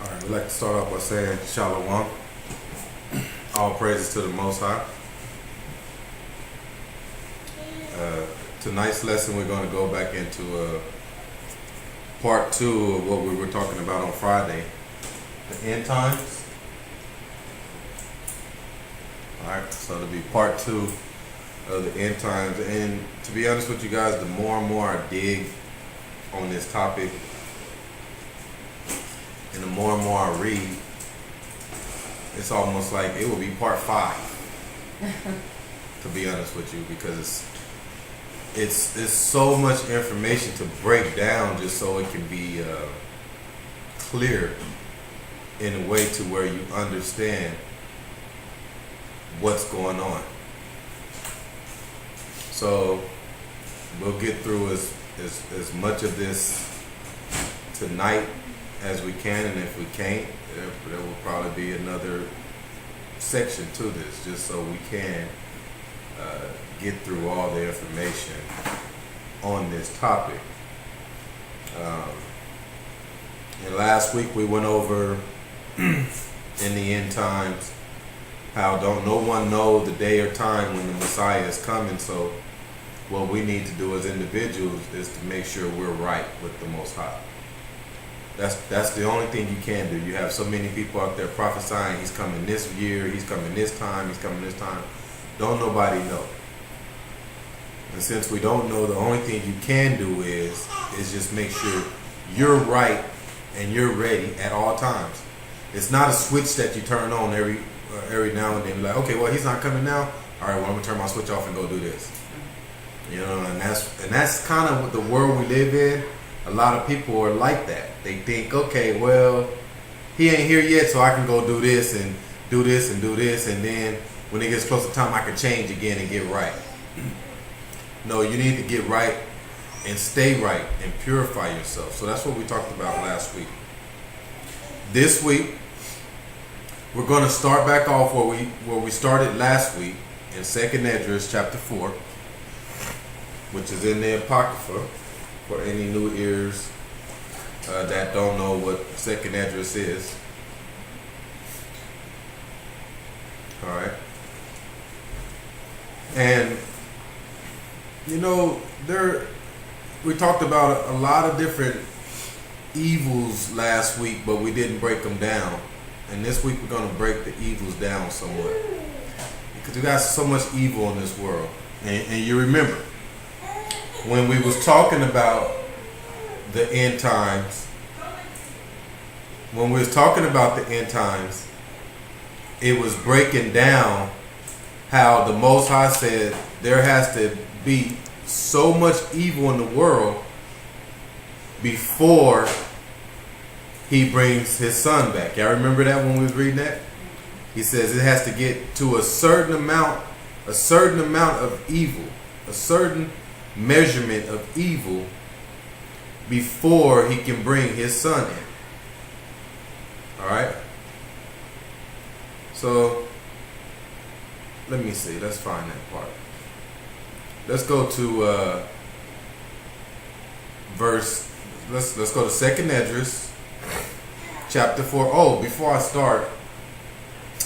All right, we'd like to start off by saying Shalom. All praises to the Most High. Tonight's lesson, we're going to go back into part 2 of what we were talking about on Friday, the end times. All right, so it'll be part 2 of the end times. And to be honest with you guys, the more and more I dig on this topic, and the more and more I read, it's almost like it will be part 5. To be honest with you, because it's so much information to break down just so it can be clear in a way to where you understand what's going on. So we'll get through as much of this tonight as we can, and if we can't, there will probably be another section to this, just so we can get through all the information on this topic. And last week we went over in the end times how no one know the day or time when the Messiah is coming. So what we need to do as individuals is to make sure we're right with the Most High. That's the only thing you can do. You have so many people out there prophesying he's coming this year, he's coming this time, he's coming this time. Don't nobody know. And since we don't know, the only thing you can do is just make sure you're right and you're ready at all times. It's not a switch that you turn on every now and then. You're like, okay, well, he's not coming now. All right, well, I'm gonna turn my switch off and go do this. You know, and that's kind of what the world we live in. A lot of people are like that. They think, okay, well, he ain't here yet, so I can go do this and do this and do this, and then when it gets close to time, I can change again and get right. No, you need to get right and stay right and purify yourself. So that's what we talked about last week. This week, we're going to start back off where we started last week in 2nd Esdras chapter 4, which is in the Apocrypha. For any new ears that don't know what 2nd Esdras is. All right. And, you know, we talked about a lot of different evils last week, but we didn't break them down. And this week we're going to break the evils down somewhat. Because we got so much evil in this world. And you remember, when we was talking about the end times, it was breaking down how the Most High said there has to be so much evil in the world before he brings his son back. Y'all remember that when we was reading that? He says it has to get to a certain amount of evil, a certain measurement of evil before he can bring his son in. All right. So let me see. Let's find that part. Let's go to verse. Let's go to 2nd Esdras chapter 4. Oh, before I start,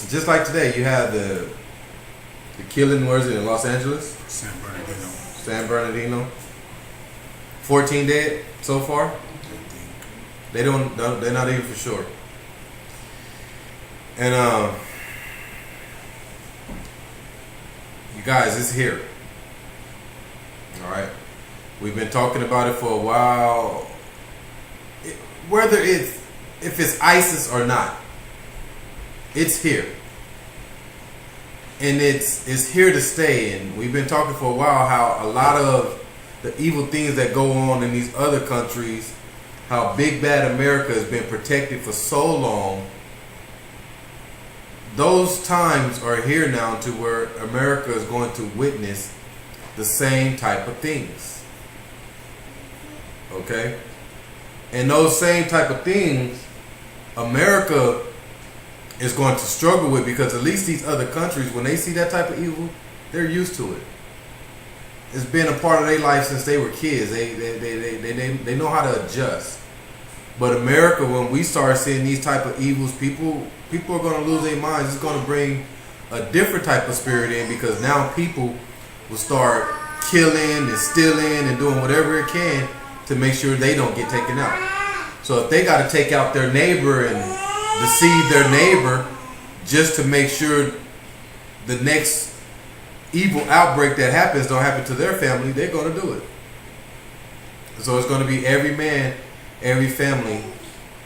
just like today, you had the killing. Where is it in Los Angeles? San Bernardino. 14 dead so far. They're not even for sure. And you guys, it's here. All right, we've been talking about it for a while. Whether if it's ISIS or not, it's here. And it's here to stay. And we've been talking for a while how a lot of the evil things that go on in these other countries, how big bad America has been protected for so long, those times are here now to where America is going to witness the same type of things. Okay? And those same type of things, America is going to struggle with, because at least these other countries, when they see that type of evil, they're used to it. It's been a part of their life since they were kids. They know how to adjust. But America, when we start seeing these type of evils, people are going to lose their minds. It's going to bring a different type of spirit in, because now people will start killing and stealing and doing whatever it can to make sure they don't get taken out. So if they got to take out their neighbor and deceive their neighbor just to make sure the next evil outbreak that happens don't happen to their family, they're going to do it. So it's going to be every man, every family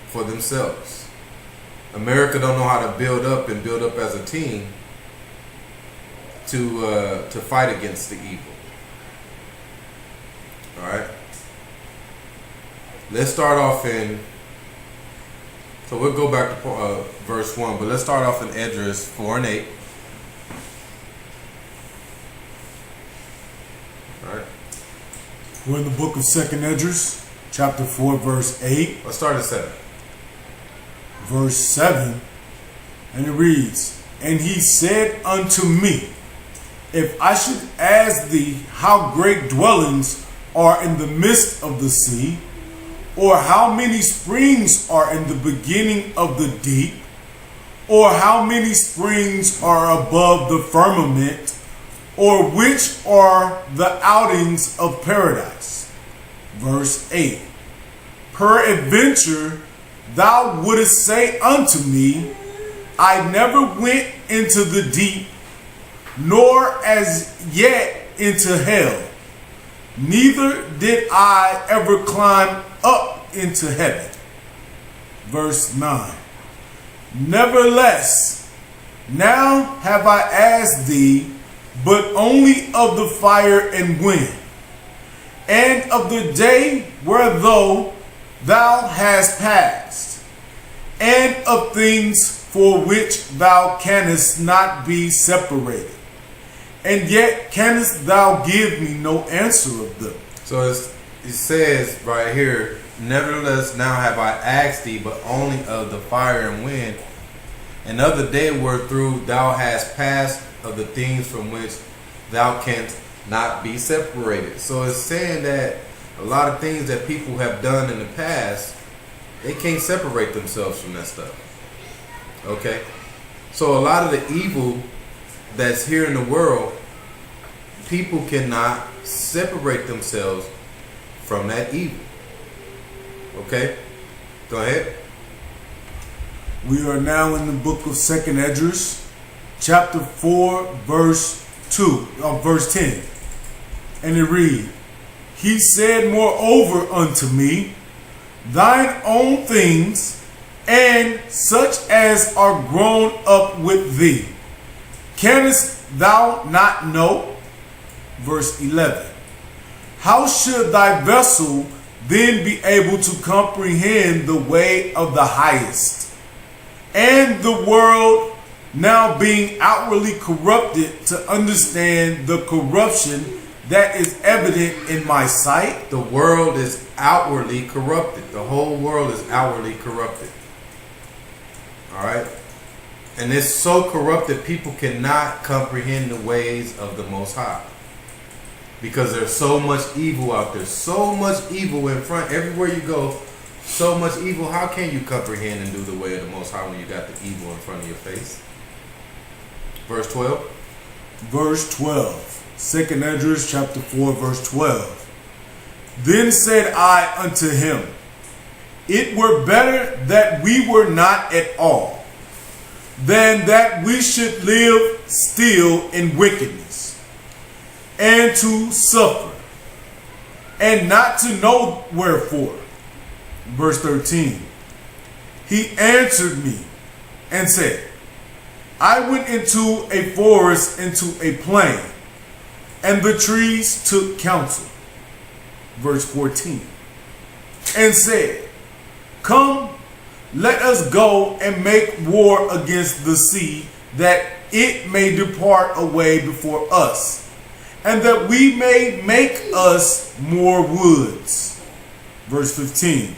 for themselves. America don't know how to build up and build up as a team to fight against the evil. All right. Let's start off in. So we'll go back to verse 1, but let's start off in Esdras 4 and 8. All right. We're in the book of 2nd Esdras, chapter 4, verse 8. Let's start at 7. Verse 7, and it reads, "And he said unto me, if I should ask thee how great dwellings are in the midst of the sea, or how many springs are in the beginning of the deep, or how many springs are above the firmament, or which are the outings of paradise?" Verse 8, "Peradventure thou wouldest say unto me, I never went into the deep, nor as yet into hell, neither did I ever climb up into heaven." Verse 9, "Nevertheless, now have I asked thee, but only of the fire and wind, and of the day whereof thou hast passed, and of things for which thou canst not be separated. And yet canst thou give me no answer of them." So it says right here, "Nevertheless, now have I asked thee, but only of the fire and wind, and of the day wherethrough thou hast passed, of the things from which thou canst not be separated." So it's saying that a lot of things that people have done in the past, they can't separate themselves from that stuff. Okay? So a lot of the evil that's here in the world, people cannot separate themselves from that evil. Okay? Go ahead. We are now in the book of 2nd Esdras, chapter 4, verse 10. And it reads, "He said moreover unto me, thine own things, and such as are grown up with thee, canst thou not know?" Verse 11, "How should thy vessel then be able to comprehend the way of the highest? And the world now being outwardly corrupted, to understand the corruption that is evident in my sight?" The world is outwardly corrupted. The whole world is outwardly corrupted. All right? And it's so corrupted, people cannot comprehend the ways of the Most High. Because there's so much evil out there. So much evil in front. Everywhere you go, so much evil. How can you comprehend and do the way of the Most High when you got the evil in front of your face? Verse 12. Verse 12. 2nd Esdras chapter 4, verse 12. "Then said I unto him, it were better that we were not at all, than that we should live still in wickedness, and to suffer, and not to know wherefore." Verse 13. "He answered me and said, I went into a forest, into a plain, and the trees took counsel." Verse 14. "And said, Come, let us go and make war against the sea, that it may depart away before us, and that we may make us more woods." Verse 15.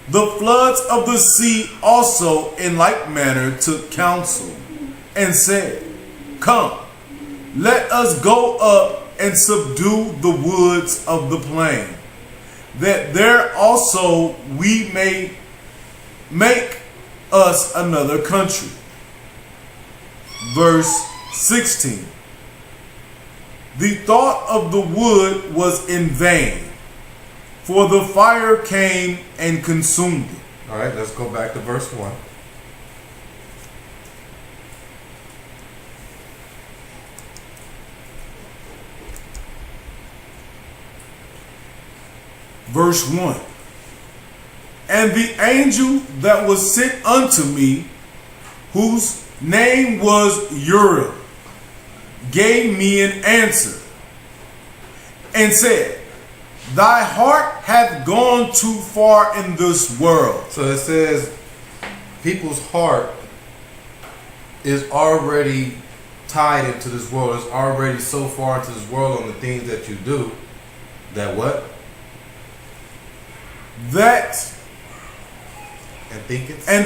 "The floods of the sea also in like manner took counsel, and said, Come, let us go up and subdue the woods of the plain, that there also we may make us another country. Verse 16. The thought of the wood was in vain, for the fire came and consumed it. All right, let's go back to verse 1. Verse 1. And the angel that was sent unto me, whose name was Uriel, gave me an answer and said, Thy heart hath gone too far in this world. So it says people's heart is already tied into this world. It's already so far into this world on the things that you do that what? That and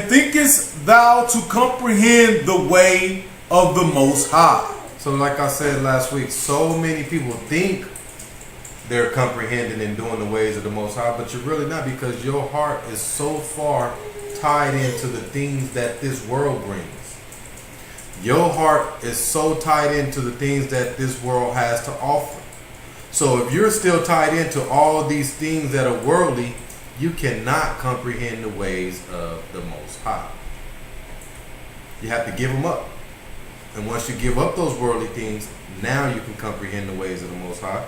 thinkest thou to comprehend the way of the Most High. So like I said last week, so many people think they're comprehending and doing the ways of the Most High, but you're really not, because your heart is so far tied into the things that this world brings. Your heart is so tied into the things that this world has to offer. So if you're still tied into all these things that are worldly, you cannot comprehend the ways of the Most High. You have to give them up. And once you give up those worldly things, now you can comprehend the ways of the Most High.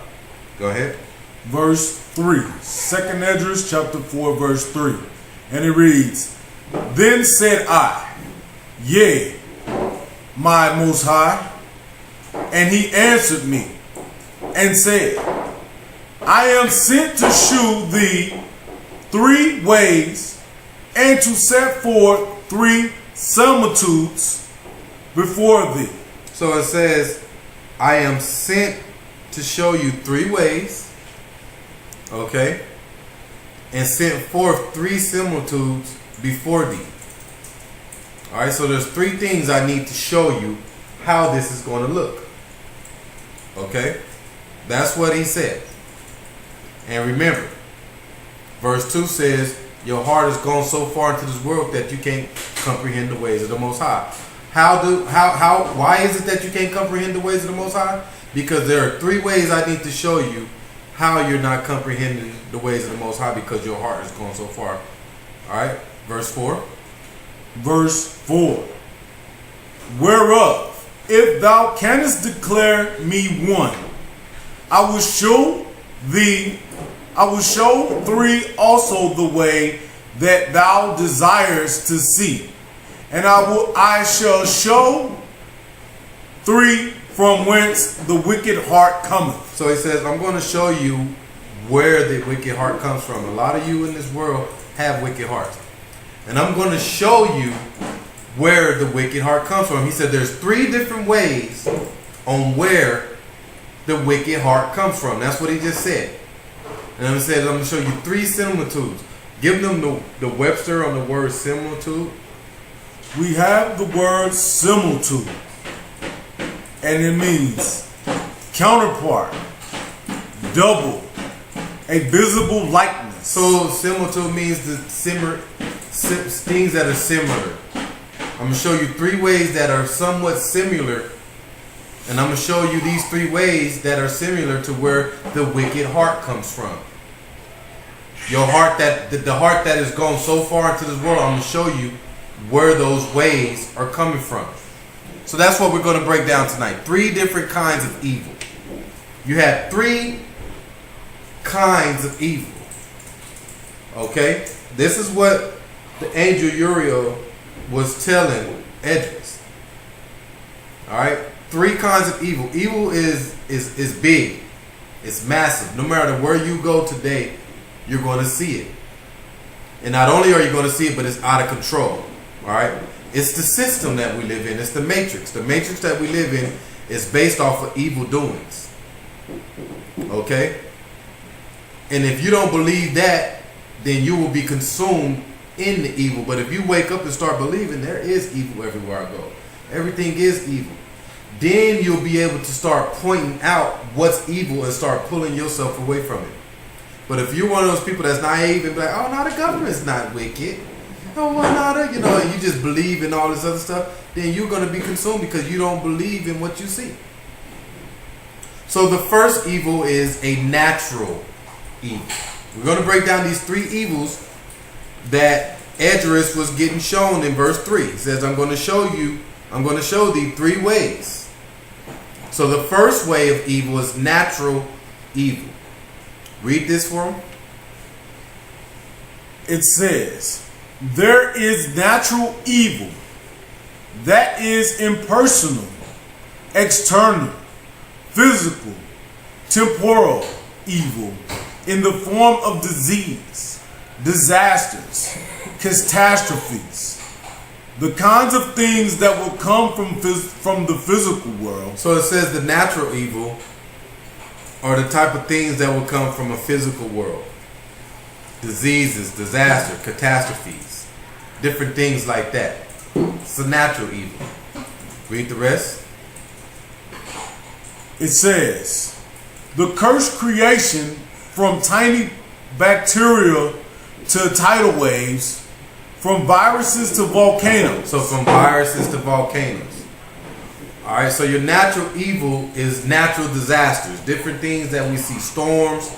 Go ahead. Verse 3. 2nd Esdras chapter 4, verse 3. And it reads, Then said I, Yea, my Most High. And he answered me and said, I am sent to shew thee 3 ways, and to set forth 3 similitudes before thee. So it says, I am sent to show you 3 ways, okay, and sent forth 3 similitudes before thee. All right, so there's 3 things I need to show you how this is going to look. Okay, that's what he said. And remember, verse 2 says, your heart has gone so far into this world that you can't comprehend the ways of the Most High. Why is it that you can't comprehend the ways of the Most High? Because there are 3 ways I need to show you how you're not comprehending the ways of the Most High, because your heart has gone so far. All right, verse 4. Verse 4. Whereof, if thou canst declare me one, I will show 3 also the way that thou desirest to see, and I shall show 3 from whence the wicked heart cometh. So he says, I'm going to show you where the wicked heart comes from. A lot of you in this world have wicked hearts, and I'm going to show you where the wicked heart comes from. He said there's 3 different ways on where the wicked heart comes from. That's what he just said. And he said, I'm going to show you 3 similitudes. Give them the Webster on the word similitude. We have the word similitude, and it means counterpart, double, a visible likeness. So similitude means things that are similar. I'm going to show you 3 ways that are somewhat similar, and I'm going to show you these 3 ways that are similar to where the wicked heart comes from. Your heart, the heart that has gone so far into this world, I'm going to show you where those ways are coming from. So that's what we're going to break down tonight. 3 different kinds of evil. You have 3 kinds of evil. Okay? This is what the angel Uriel was telling Esdras. Alright? 3 kinds of evil. Evil is big. It's massive. No matter where you go today, you're going to see it. And not only are you going to see it, but it's out of control. Alright? It's the system that we live in. It's the matrix. The matrix that we live in is based off of evil doings. Okay? And if you don't believe that, then you will be consumed in the evil. But if you wake up and start believing there is evil everywhere I go, everything is evil, then you'll be able to start pointing out what's evil and start pulling yourself away from it. But if you're one of those people that's naive and be like, oh, no, the government's not wicked. Oh, well, no, you know, and you just believe in all this other stuff, then you're going to be consumed because you don't believe in what you see. So the first evil is a natural evil. We're going to break down these three evils that Esdras was getting shown in verse 3. It says, I'm going to show thee three ways. So the first way of evil is natural evil. Read this for him. It says, there is natural evil that is impersonal, external, physical, temporal evil in the form of disease, disasters, catastrophes, the kinds of things that will come from the physical world. So it says the natural evil are the type of things that will come from a physical world. Diseases, disaster, catastrophes, different things like that. It's a natural evil. Read the rest. It says, the cursed creation from tiny bacteria to tidal waves, from viruses to volcanoes. So from viruses to volcanoes. Alright, so your natural evil is natural disasters. Different things that we see. Storms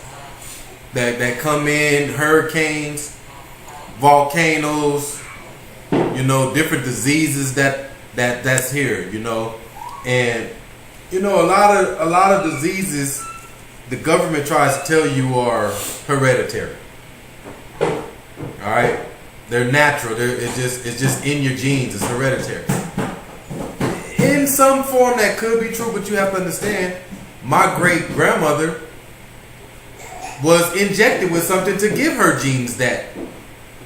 that come in, hurricanes, volcanoes, you know, different diseases that's here, you know. And you know, a lot of diseases the government tries to tell you are hereditary. Alright? They're natural. It's just in your genes. It's hereditary. In some form that could be true, but you have to understand, my great grandmother was injected with something to give her genes that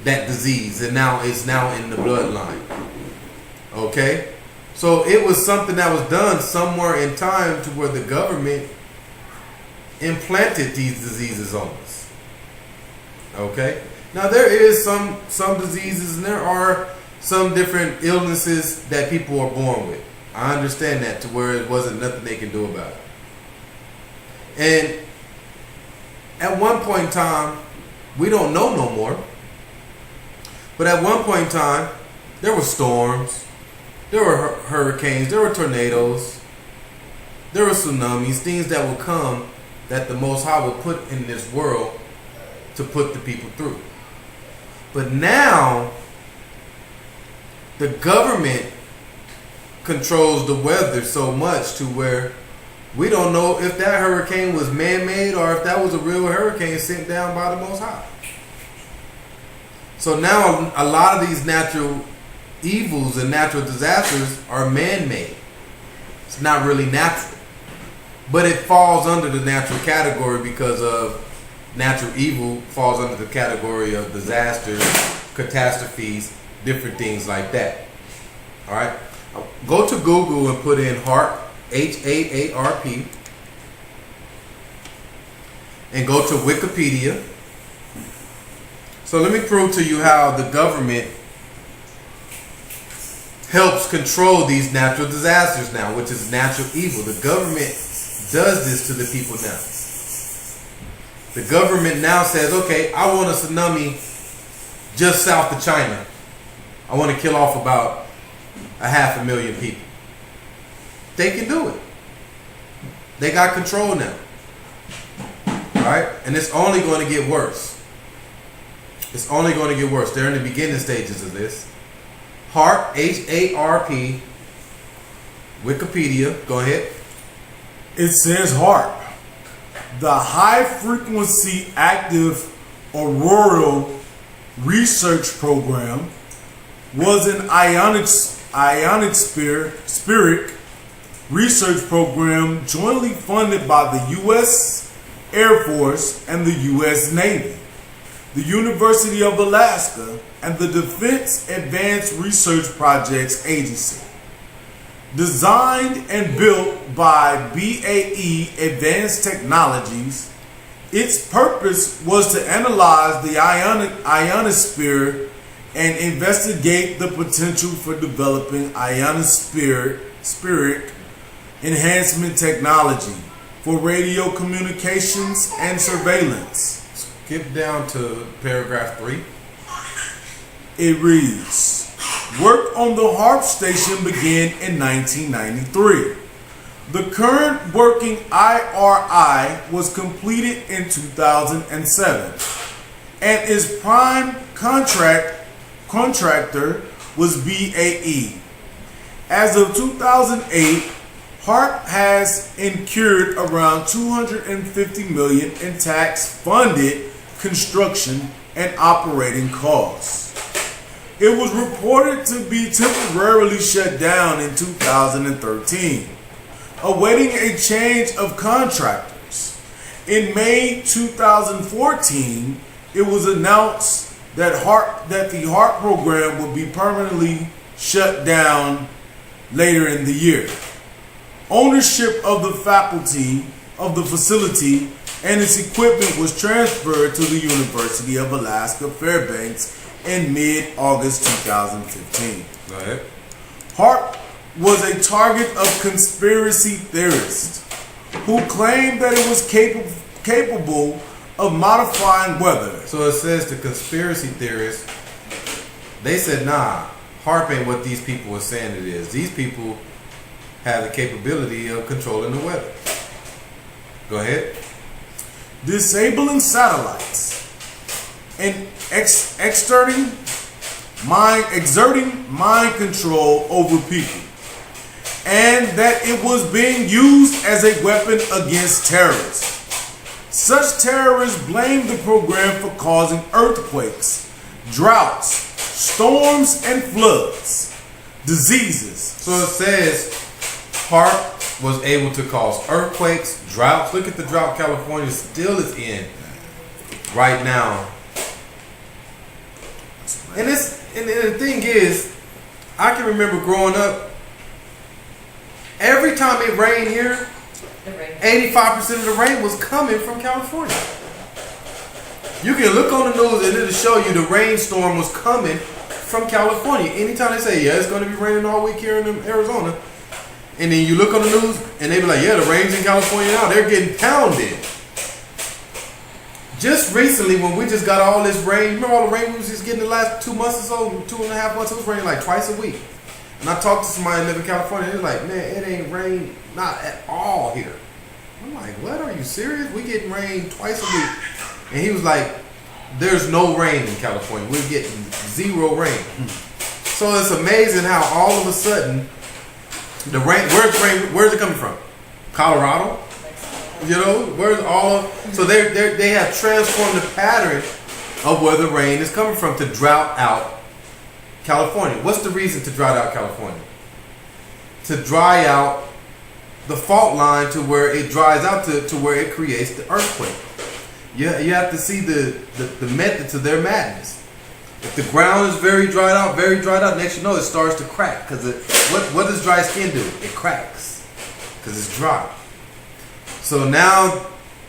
disease, and now it's now in the bloodline. Okay? So it was something that was done somewhere in time to where the government implanted these diseases on us. Okay? Now there is some diseases and there are some different illnesses that people are born with. I understand that, to where it wasn't nothing they can do about it. And at one point in time, we don't know no more, but at one point in time, there were storms, there were hurricanes, there were tornadoes, there were tsunamis, things that will come that the Most High will put in this world to put the people through. But now, the government controls the weather so much to where we don't know if that hurricane was man-made or if that was a real hurricane sent down by the Most High. So now a lot of these natural evils and natural disasters are man-made. It's not really natural. But it falls under the natural category because of natural evil falls under the category of disasters, catastrophes, different things like that. All right? Go to Google and put in HAARP, H-A-A-R-P, and go to Wikipedia. So let me prove to you how the government helps control these natural disasters now, which is natural evil. The government does this to the people now. The government now says, okay, I want a tsunami just south of China. I want to kill off about 500,000 people. They can do it. They got control now. Alright? And it's only going to get worse. It's only going to get worse. They're in the beginning stages of this. HAARP, H-A-R-P, Wikipedia. Go ahead. It says HAARP, the High Frequency Active Auroral Research Program, was an ionospheric research program jointly funded by the U.S. Air Force and the U.S. Navy, the University of Alaska, and the Defense Advanced Research Projects Agency. Designed and built by BAE Advanced Technologies, its purpose was to analyze the ionosphere and investigate the potential for developing ionospheric enhancement technology for radio communications and surveillance. Skip down to paragraph 3. It reads, work on the HARP station began in 1993. The current working IRI was completed in 2007, and its prime contractor was BAE. As of 2008, HARP has incurred around $250 million in tax-funded construction and operating costs. It was reported to be temporarily shut down in 2013, awaiting a change of contractors. In May 2014, it was announced that the HARP program would be permanently shut down later in the year. Ownership of the facility and its equipment was transferred to the University of Alaska Fairbanks in mid-August 2015. Go ahead. HARP was a target of conspiracy theorists who claimed that it was capable of modifying weather. So it says the conspiracy theorists, they said, nah, HARP ain't what these people were saying it is. These people have the capability of controlling the weather. Go ahead. Disabling satellites and exerting mind control over people, and that it was being used as a weapon against terrorists. Such terrorists blamed the program for causing earthquakes, droughts, storms, and floods, diseases. So it says HARP was able to cause earthquakes, droughts. Look at the drought California still is in right now. And the thing is, I can remember growing up, every time it rained here, 85% of the rain was coming from California. You can look on the news and it'll show you the rainstorm was coming from California. Anytime they say, yeah, it's going to be raining all week here in Arizona, and then you look on the news and they be like, yeah, the rain's in California now. They're getting pounded. Just recently, when we just got all this rain, remember all the rain we was just getting the last 2 months or so, 2.5 months, it was raining like twice a week. And I talked to somebody that live in California, and they're like, man, it ain't rain, not at all here. I'm like, what, are you serious? We getting rain twice a week. And he was like, there's no rain in California. We're getting zero rain. So it's amazing how all of a sudden, the rain, where's it coming from? Colorado? You know, where's all of, so they have transformed the pattern of where the rain is coming from to drought out California. What's the reason to drought out California? To dry out the fault line to where it dries out to where it creates the earthquake. You have to see the method to their madness. If the ground is very dried out, next you know it starts to crack. Because what does dry skin do? It cracks. Because it's dry. So now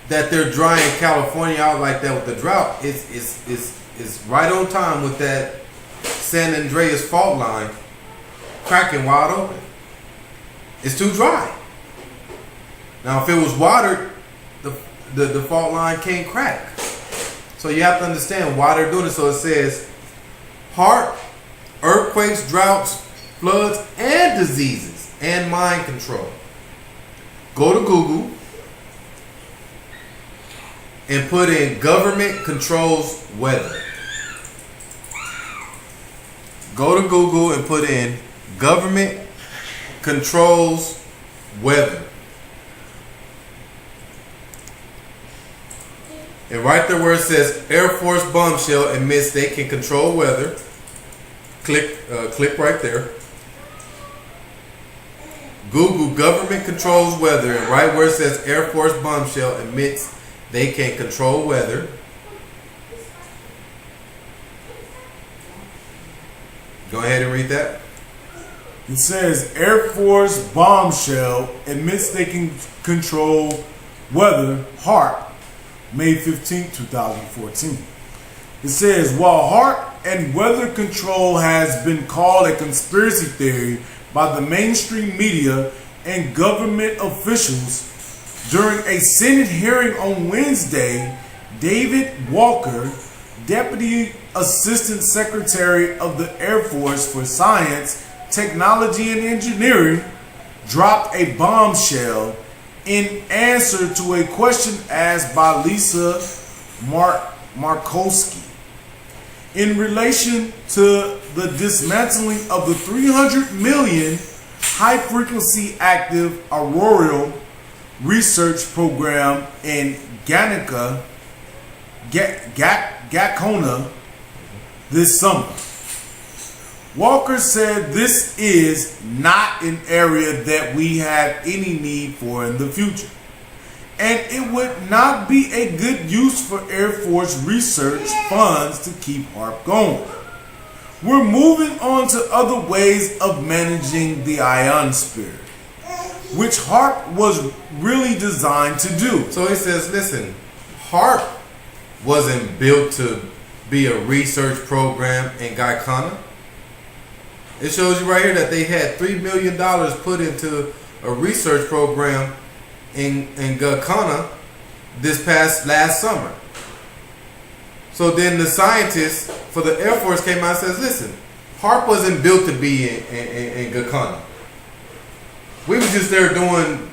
that they're drying California out like that with the drought, it's right on time with that San Andreas fault line cracking wide open. It's too dry. Now if it was watered, the fault line can't crack. So you have to understand why they're doing it. So it says HARP, earthquakes, droughts, floods, and diseases, and mind control. Go to Google and put in government controls weather. Go to Google and put in government controls weather. And right there where it says Air Force bombshell admits they can control weather. Click right there. Google government controls weather, and right where it says Air Force bombshell admits they can control weather. Go ahead and read that. It says Air Force bombshell admits they can control weather. HARP, May 15, 2014. It says, while HARP and weather control has been called a conspiracy theory by the mainstream media and government officials, during a Senate hearing on Wednesday, David Walker, Deputy Assistant Secretary of the Air Force for Science, Technology, and Engineering, dropped a bombshell in answer to a question asked by Lisa Markowski in relation to the dismantling of the 300 million high-frequency active auroral research program in Gakona this summer. Walker said this is not an area that we have any need for in the future, and it would not be a good use for Air Force research funds to keep HARP going. We're moving on to other ways of managing the ionosphere, which HARP was really designed to do. So he says, listen, HARP wasn't built to be a research program in Guyana. It shows you right here that they had $3 million put into a research program in Guyana last summer. So then the scientists for the Air Force came out and says, listen, HARP wasn't built to be in Guyana. We were just there doing,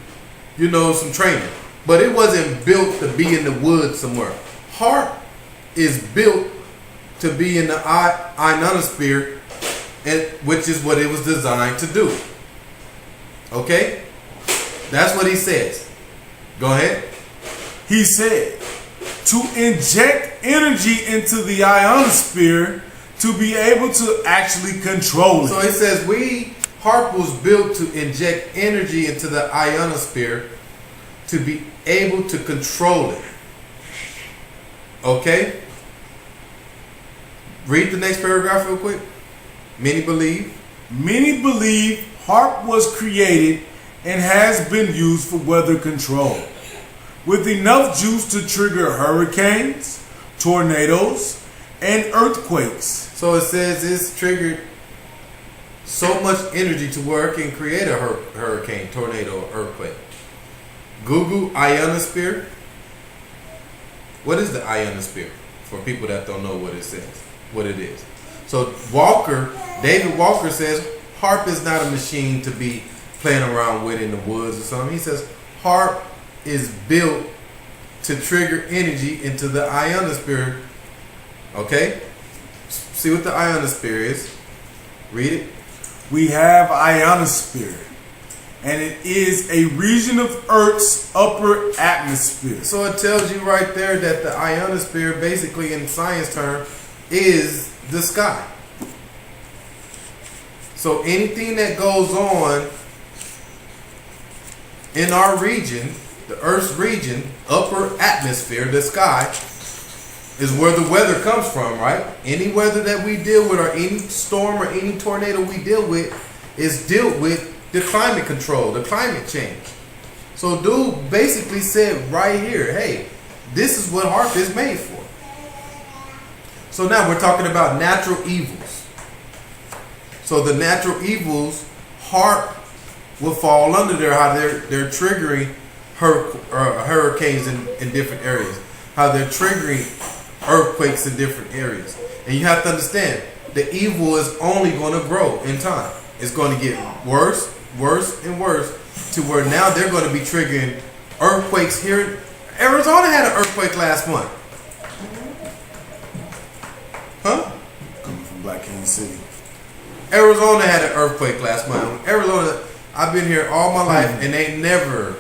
some training. But it wasn't built to be in the woods somewhere. HARP is built to be in the ionosphere, which is what it was designed to do. Okay? That's what he says. Go ahead. He said, to inject energy into the ionosphere to be able to actually control it. So it says HARP was built to inject energy into the ionosphere to be able to control it. Okay? Read the next paragraph real quick. Many believe HARP was created and has been used for weather control, with enough juice to trigger hurricanes, tornadoes, and earthquakes. So it says it's triggered so much energy to where it can create a hurricane, tornado, or earthquake. Google ionosphere. What is the ionosphere? For people that don't know what it is. So David Walker says HARP is not a machine to be playing around with in the woods or something. He says HARP is built to trigger energy into the ionosphere. Okay? See what the ionosphere is. Read it. We have ionosphere, and it is a region of Earth's upper atmosphere. So it tells you right there that the ionosphere, basically in science term, is the sky. So anything that goes on in our region, the Earth's region, upper atmosphere, the sky, is where the weather comes from, right? Any weather that we deal with, or any storm or any tornado we deal with, is dealt with the climate control, the climate change. So dude basically said right here, hey, this is what HARP is made for. So now we're talking about natural evils. So the natural evils, HARP will fall under there, how they're triggering hurricanes in different areas, how they're triggering earthquakes in different areas. And you have to understand, the evil is only going to grow in time. It's going to get worse, worse, and worse, to where now they're going to be triggering earthquakes here. Arizona had an earthquake last month. Huh? Coming from Black Canyon City. Arizona had an earthquake last month. Arizona, I've been here all my life, and they never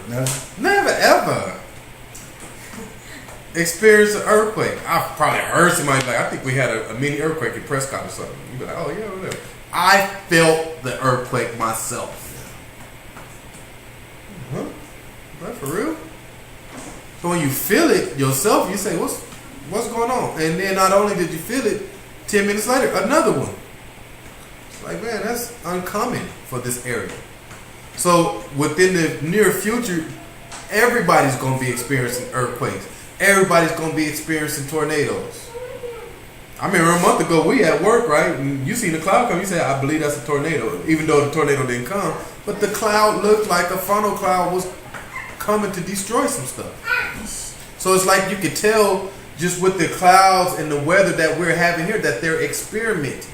ever experienced an earthquake. I've probably heard somebody like, I think we had a mini earthquake in Prescott or something. You'd be like, oh yeah, whatever. I felt the earthquake myself. Huh? Is that for real? So when you feel it yourself, you say, what's going on? And then not only did you feel it, 10 minutes later, another one. It's like, man, that's uncommon for this area. So within the near future, everybody's going to be experiencing earthquakes. Everybody's going to be experiencing tornadoes. I remember a month ago, we at work, right? And you seen the cloud come, you said, I believe that's a tornado, even though the tornado didn't come. But the cloud looked like a funnel cloud was coming to destroy some stuff. So it's like you could tell just with the clouds and the weather that we're having here, that they're experimenting.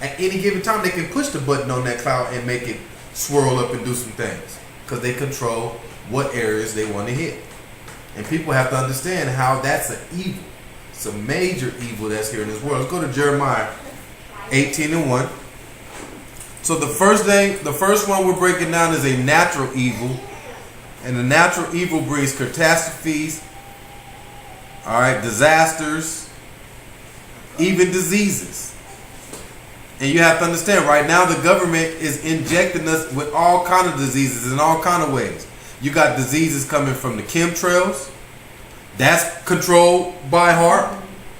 At any given time, they can push the button on that cloud and make it swirl up and do some things, because they control what areas they want to hit. And people have to understand how that's an evil. It's a major evil that's here in this world. Let's go to Jeremiah 18:1. So the first one we're breaking down is a natural evil. And the natural evil brings catastrophes, all right, disasters, even diseases. And you have to understand, right now the government is injecting us with all kind of diseases in all kind of ways. You got diseases coming from the chemtrails. That's controlled by heart.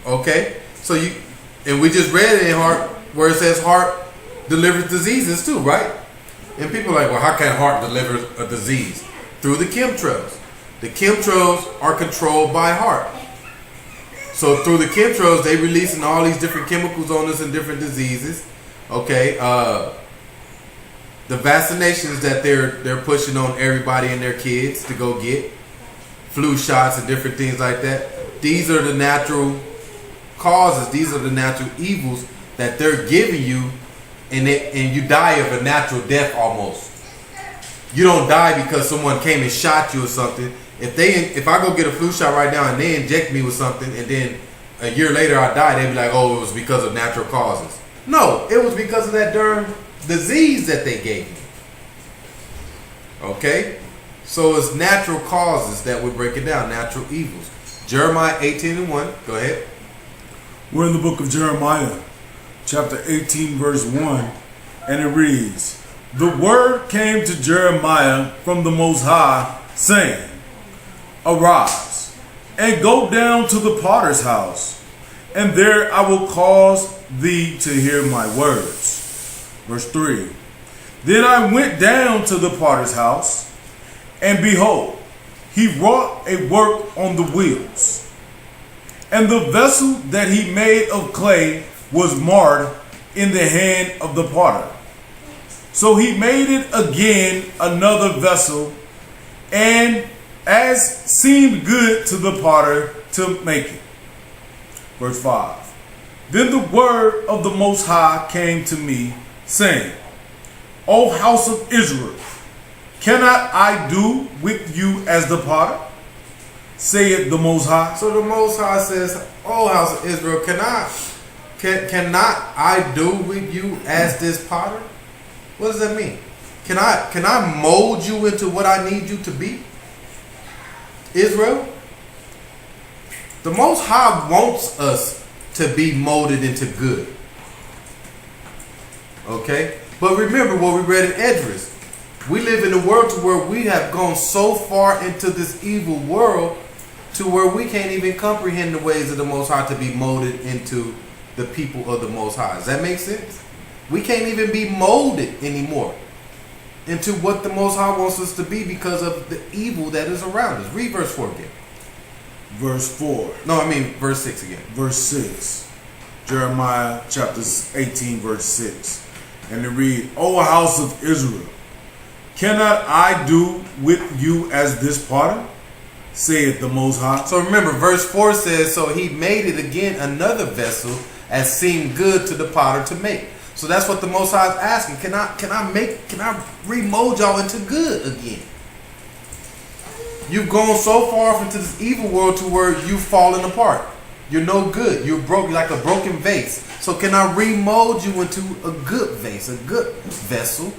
Okay? So and we just read it in heart where it says heart delivers diseases too, right? And people are like, well, how can heart deliver a disease? Through the chemtrails. The chemtrails are controlled by heart. So through the chemtrails, they releasing all these different chemicals on us and different diseases. Okay, the vaccinations that they're pushing on everybody and their kids to go get, flu shots and different things like that. These are the natural causes. These are the natural evils that they're giving you, and you die of a natural death almost. You don't die because someone came and shot you or something. If I go get a flu shot right now and they inject me with something and then a year later I die, they'd be like, oh, it was because of natural causes. No, it was because of that darn disease that they gave me. Okay? So it's natural causes that we're breaking down, natural evils. Jeremiah 18:1. Go ahead. We're in the book of Jeremiah, chapter 18, verse 1, and it reads, "The word came to Jeremiah from the Most High, saying, Arise, and go down to the potter's house, and there I will cause thee to hear my words." Verse 3, "Then I went down to the potter's house, and behold, he wrought a work on the wheels. And the vessel that he made of clay was marred in the hand of the potter. So he made it again another vessel, and as seemed good to the potter to make it." Verse 5, "Then the word of the Most High came to me, saying, O house of Israel, cannot I do with you as the potter? Saith the Most High." So the Most High says, "Oh, house of Israel, cannot I do with you as this potter?" What does that mean? Can I mold you into what I need you to be? Israel? The Most High wants us to be molded into good. Okay? But remember what we read in Esdras. We live in a world to where we have gone so far into this evil world to where we can't even comprehend the ways of the Most High to be molded into the people of the Most High. Does that make sense? We can't even be molded anymore into what the Most High wants us to be because of the evil that is around us. Read verse 4 again. Verse 4. No, I mean verse 6 again. Verse 6. Jeremiah chapter 18, verse 6. And it read, "O house of Israel, cannot I do with you as this potter? Saith the Most High." So remember, verse 4 says, so he made it again another vessel as seemed good to the potter to make. So that's what the Most High is asking. Can I remold y'all into good again? You've gone so far off into this evil world to where you've fallen apart. You're no good. You're broke, like a broken vase. So can I remold you into a good vase, a good vessel?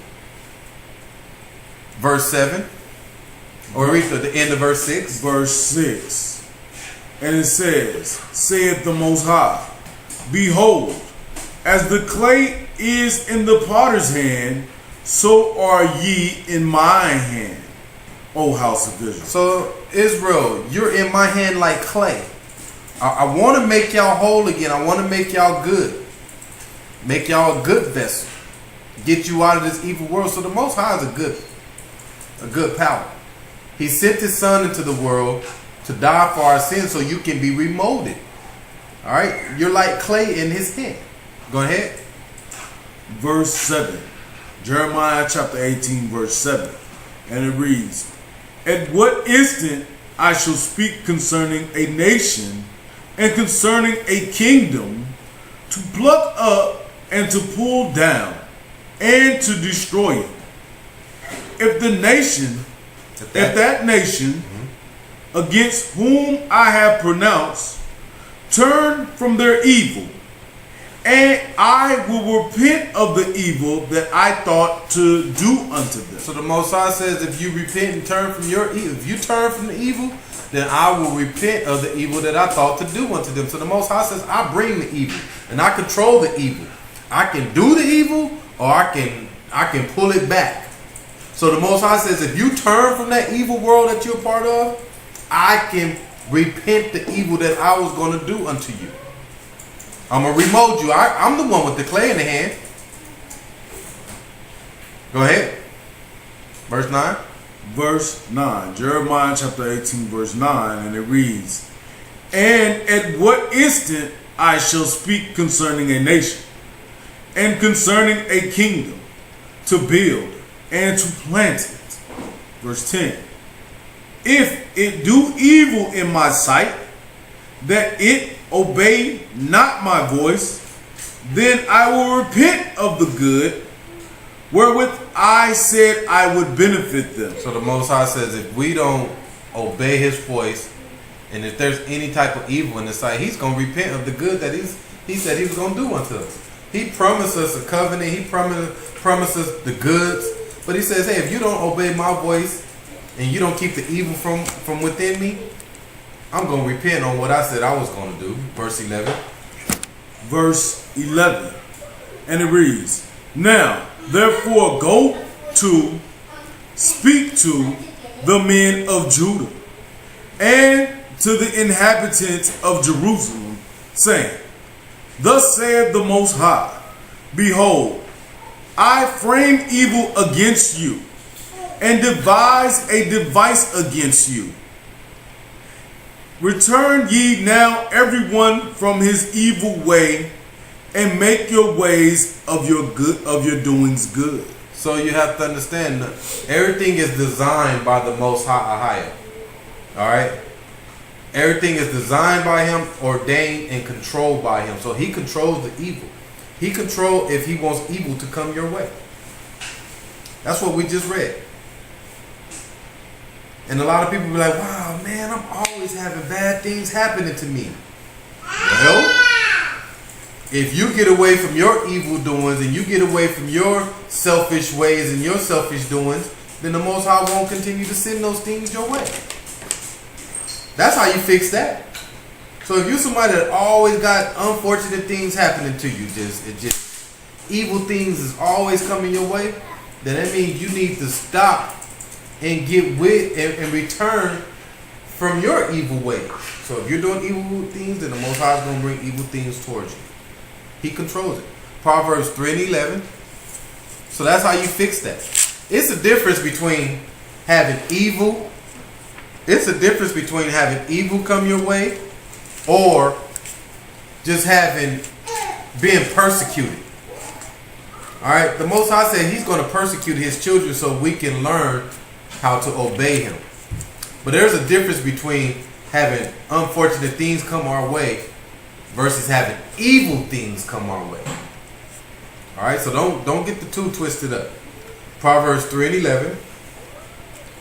Verse 7. Or read to the end of verse 6. Verse 6. And it says, Saith the Most High, Behold, as the clay is in the potter's hand, so are ye in my hand, O house of Israel. So Israel, you're in my hand like clay. I want to make y'all whole again. I want to make y'all good. Make y'all a good vessel. Get you out of this evil world. So the Most High is a good power. He sent his son into the world to die for our sins so you can be remolded. All right? You're like clay in his hand. Go ahead. Verse 7. Jeremiah chapter 18, verse 7. And it reads, At what instant I shall speak concerning a nation and concerning a kingdom, to pluck up and to pull down and to destroy it. If that nation against whom I have pronounced turn from their evil, and I will repent of the evil that I thought to do unto them. So the Most High says, if you repent and turn from your evil, if you turn from the evil, then I will repent of the evil that I thought to do unto them. So the Most High says, I bring the evil and I control the evil. I can do the evil, or I can pull it back. So the Most High says, if you turn from that evil world that you're a part of, I can repent the evil that I was going to do unto you. I'm going to remold you. I'm the one with the clay in the hand. Go ahead. Verse 9. Verse 9. Jeremiah chapter 18 verse 9. And it reads, and at what instant I shall speak concerning a nation, and concerning a kingdom, to build and to plant it. Verse 10. If it do evil in my sight, that it obey not my voice, then I will repent of the good wherewith I said I would benefit them. So the Most High says, if we don't obey His voice, and if there's any type of evil in the sight, He's going to repent of the good that He said He was going to do unto us. He promised us a covenant. He promised us the goods. But He says, hey, if you don't obey my voice and you don't keep the evil from within me, I'm going to repent on what I said I was going to do. Verse 11. Verse 11. And it reads, now, therefore, go to speak to the men of Judah and to the inhabitants of Jerusalem, saying, thus saith the Most High, behold, I frame evil against you, and devise a device against you. Return ye now everyone from his evil way, and make your ways of your doings good. So you have to understand, everything is designed by the Most High. All right? Everything is designed by Him, ordained, and controlled by Him. So He controls the evil. He controls if He wants evil to come your way. That's what we just read. And a lot of people be like, wow, man, I'm always having bad things happening to me. Well, if you get away from your evil doings and you get away from your selfish ways and your selfish doings, then the Most High won't continue to send those things your way. That's how you fix that. So if you're somebody that always got unfortunate things happening to you, just evil things is always coming your way, then that means you need to stop and get with and return from your evil ways. So if you're doing evil things, then the Most High is going to bring evil things towards you. He controls it. Proverbs 3 and 11. So that's how you fix that. It's a difference between having evil. It's a difference between having evil come your way or just being persecuted. Alright, the Most High said He's going to persecute His children so we can learn how to obey Him. But there's a difference between having unfortunate things come our way versus having evil things come our way. Alright, so don't get the two twisted up. Proverbs 3 and 11.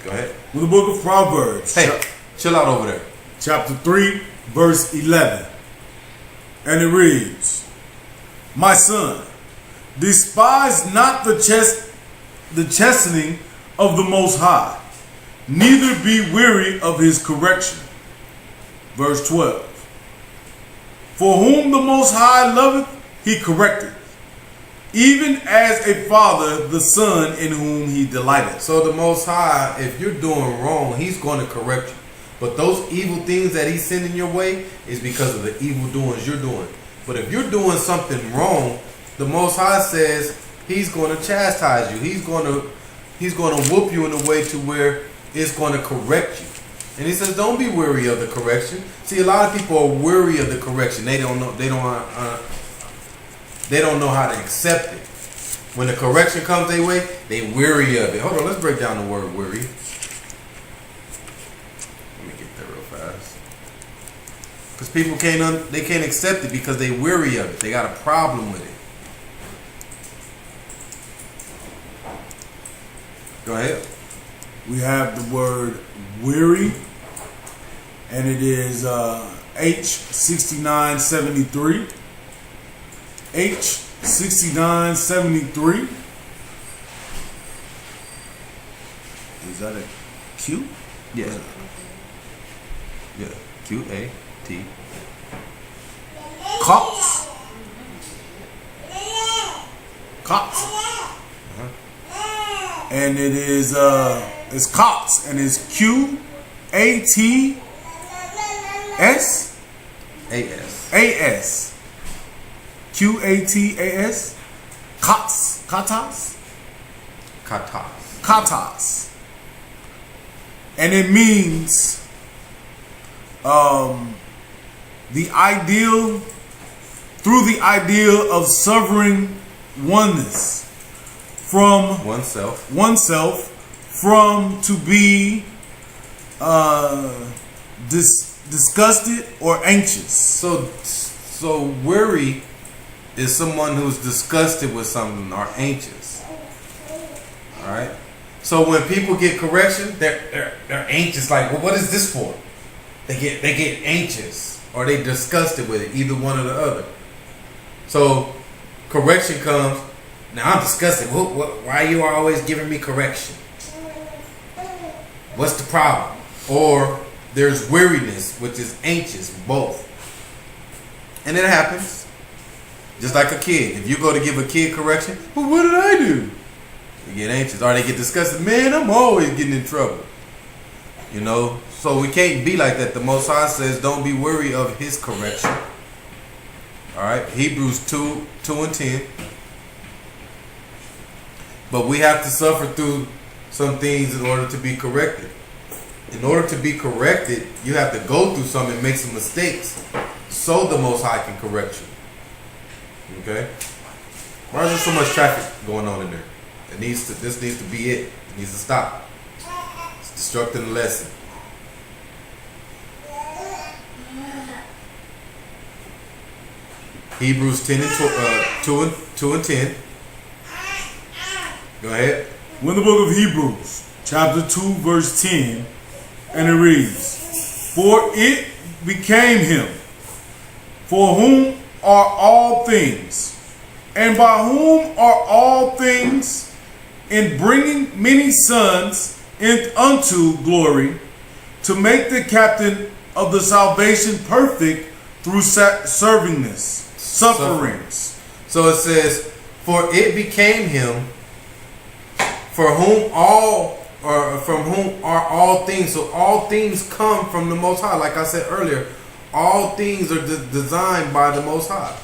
Go ahead. With the book of Proverbs. Hey, chill out over there. Chapter 3, verse 11. And it reads, my son, despise not the chastening of the Most High, neither be weary of His correction. Verse 12. For whom the Most High loveth, He correcteth, even as a father the son in whom He delighteth. So the Most High, if you're doing wrong, He's going to correct you. But those evil things that He's sending your way is because of the evil doings you're doing. But if you're doing something wrong, the Most High says He's going to chastise you. He's going to whoop you in a way to where it's going to correct you. And He says, don't be weary of the correction. See, a lot of people are weary of the correction. They don't know. They don't know how to accept it. When the correction comes their way, they weary of it. Hold on, let's break down the word weary. Let me get there real fast. Because people they can't accept it because they weary of it. They got a problem with it. Go ahead. We have the word weary, and it is H6973. H6973. Is that a Q? Yeah. Yeah. QAT. Cops. Cops. And it is it's Cops, and it's QATS. AS. QATAS. Katas. Katas. And it means the ideal, through the ideal of sovereign oneness from oneself from to be disgusted or anxious. So weary is someone who's disgusted with something or anxious. All right. So when people get correction, they're anxious. Like, well, what is this for? They get anxious or they disgusted with it. Either one or the other. So correction comes. Now I'm disgusted. Why are you always giving me correction? What's the problem? Or there's weariness, which is anxious, both. And it happens. Just like a kid. If you go to give a kid correction, well, what did I do? You get anxious. Or they get disgusted. Man, I'm always getting in trouble. You know? So we can't be like that. The Most High says, don't be weary of his correction. Alright? Hebrews 2:10. But we have to suffer through some things in order to be corrected. In order to be corrected, you have to go through some and make some mistakes so the Most High can correct you. Okay? Why is there so much traffic going on in there? This needs to be it. It needs to stop. It's disrupting the lesson. Hebrews 2 and 10. Go ahead. We're in the book of Hebrews, chapter 2, verse 10, and it reads, "For it became him, for whom are all things, and by whom are all things, in bringing many sons unto glory, to make the captain of the salvation perfect through sufferings." So it says, "For it became him, for whom from whom are all things." So all things come from the Most High. Like I said earlier, all things are designed by the Most High.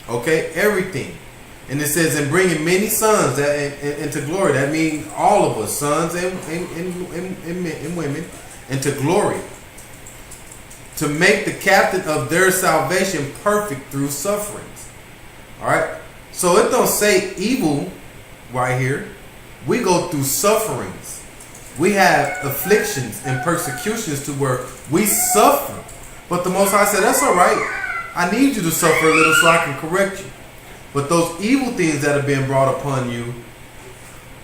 Okay, everything. And it says, "in bringing many sons into glory." That means all of us, sons and women, into glory. To make the captain of their salvation perfect through sufferings. All right. So it don't say evil right here. We go through sufferings. We have afflictions and persecutions to where we suffer. But the Most High said, that's all right. I need you to suffer a little so I can correct you. But those evil things that are being brought upon you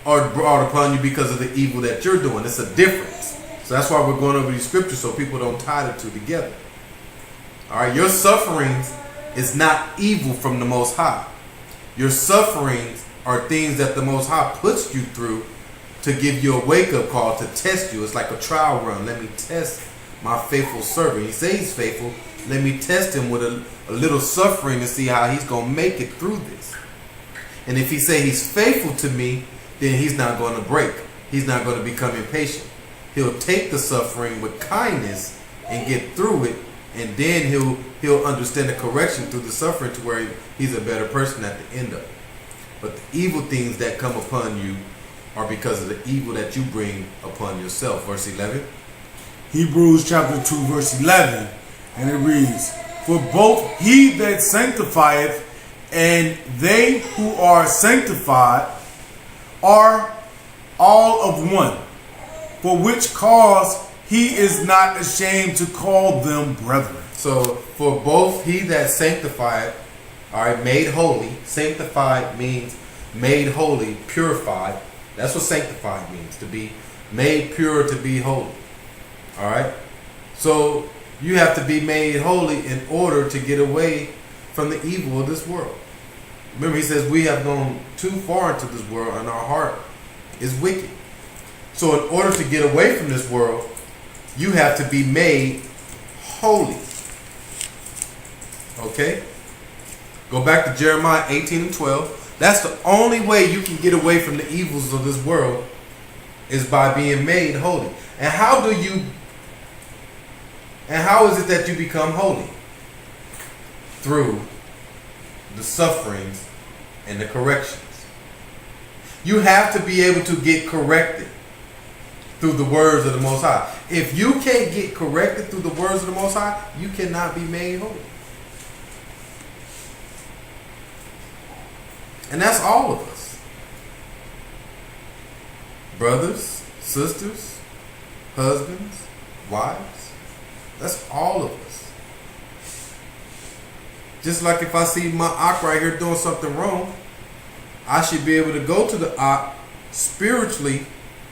are brought upon you because of the evil that you're doing. It's a difference. So that's why we're going over these scriptures so people don't tie the two together. All right, your sufferings is not evil from the Most High. Your sufferings are things that the Most High puts you through to give you a wake-up call, to test you. It's like a trial run. Let me test my faithful servant. He says he's faithful. Let me test him with a little suffering to see how he's going to make it through this. And if he say he's faithful to me, then he's not going to break. He's not going to become impatient. He'll take the suffering with kindness and get through it, and then he'll understand the correction through the suffering to where he's a better person at the end of it. But the evil things that come upon you are because of the evil that you bring upon yourself. Verse 11. Hebrews chapter 2, verse 11. And it reads, "For both he that sanctifieth and they who are sanctified are all of one. For which cause he is not ashamed to call them brethren. So for both he that sanctified, all right, made holy. Sanctified means made holy, purified. That's what sanctified means, to be made pure, to be holy. All right. So you have to be made holy in order to get away from the evil of this world. Remember, he says we have gone too far into this world and our heart is wicked. So in order to get away from this world, you have to be made holy. Okay? Go back to Jeremiah 18 and 12. That's the only way you can get away from the evils of this world, is by being made holy. And how is it that you become holy? Through the sufferings and the corrections. You have to be able to get corrected through the words of the Most High. If you can't get corrected through the words of the Most High, you cannot be made holy. And that's all of us. Brothers, sisters, husbands, wives. That's all of us. Just like if I see my Ak right here doing something wrong, I should be able to go to the Ak spiritually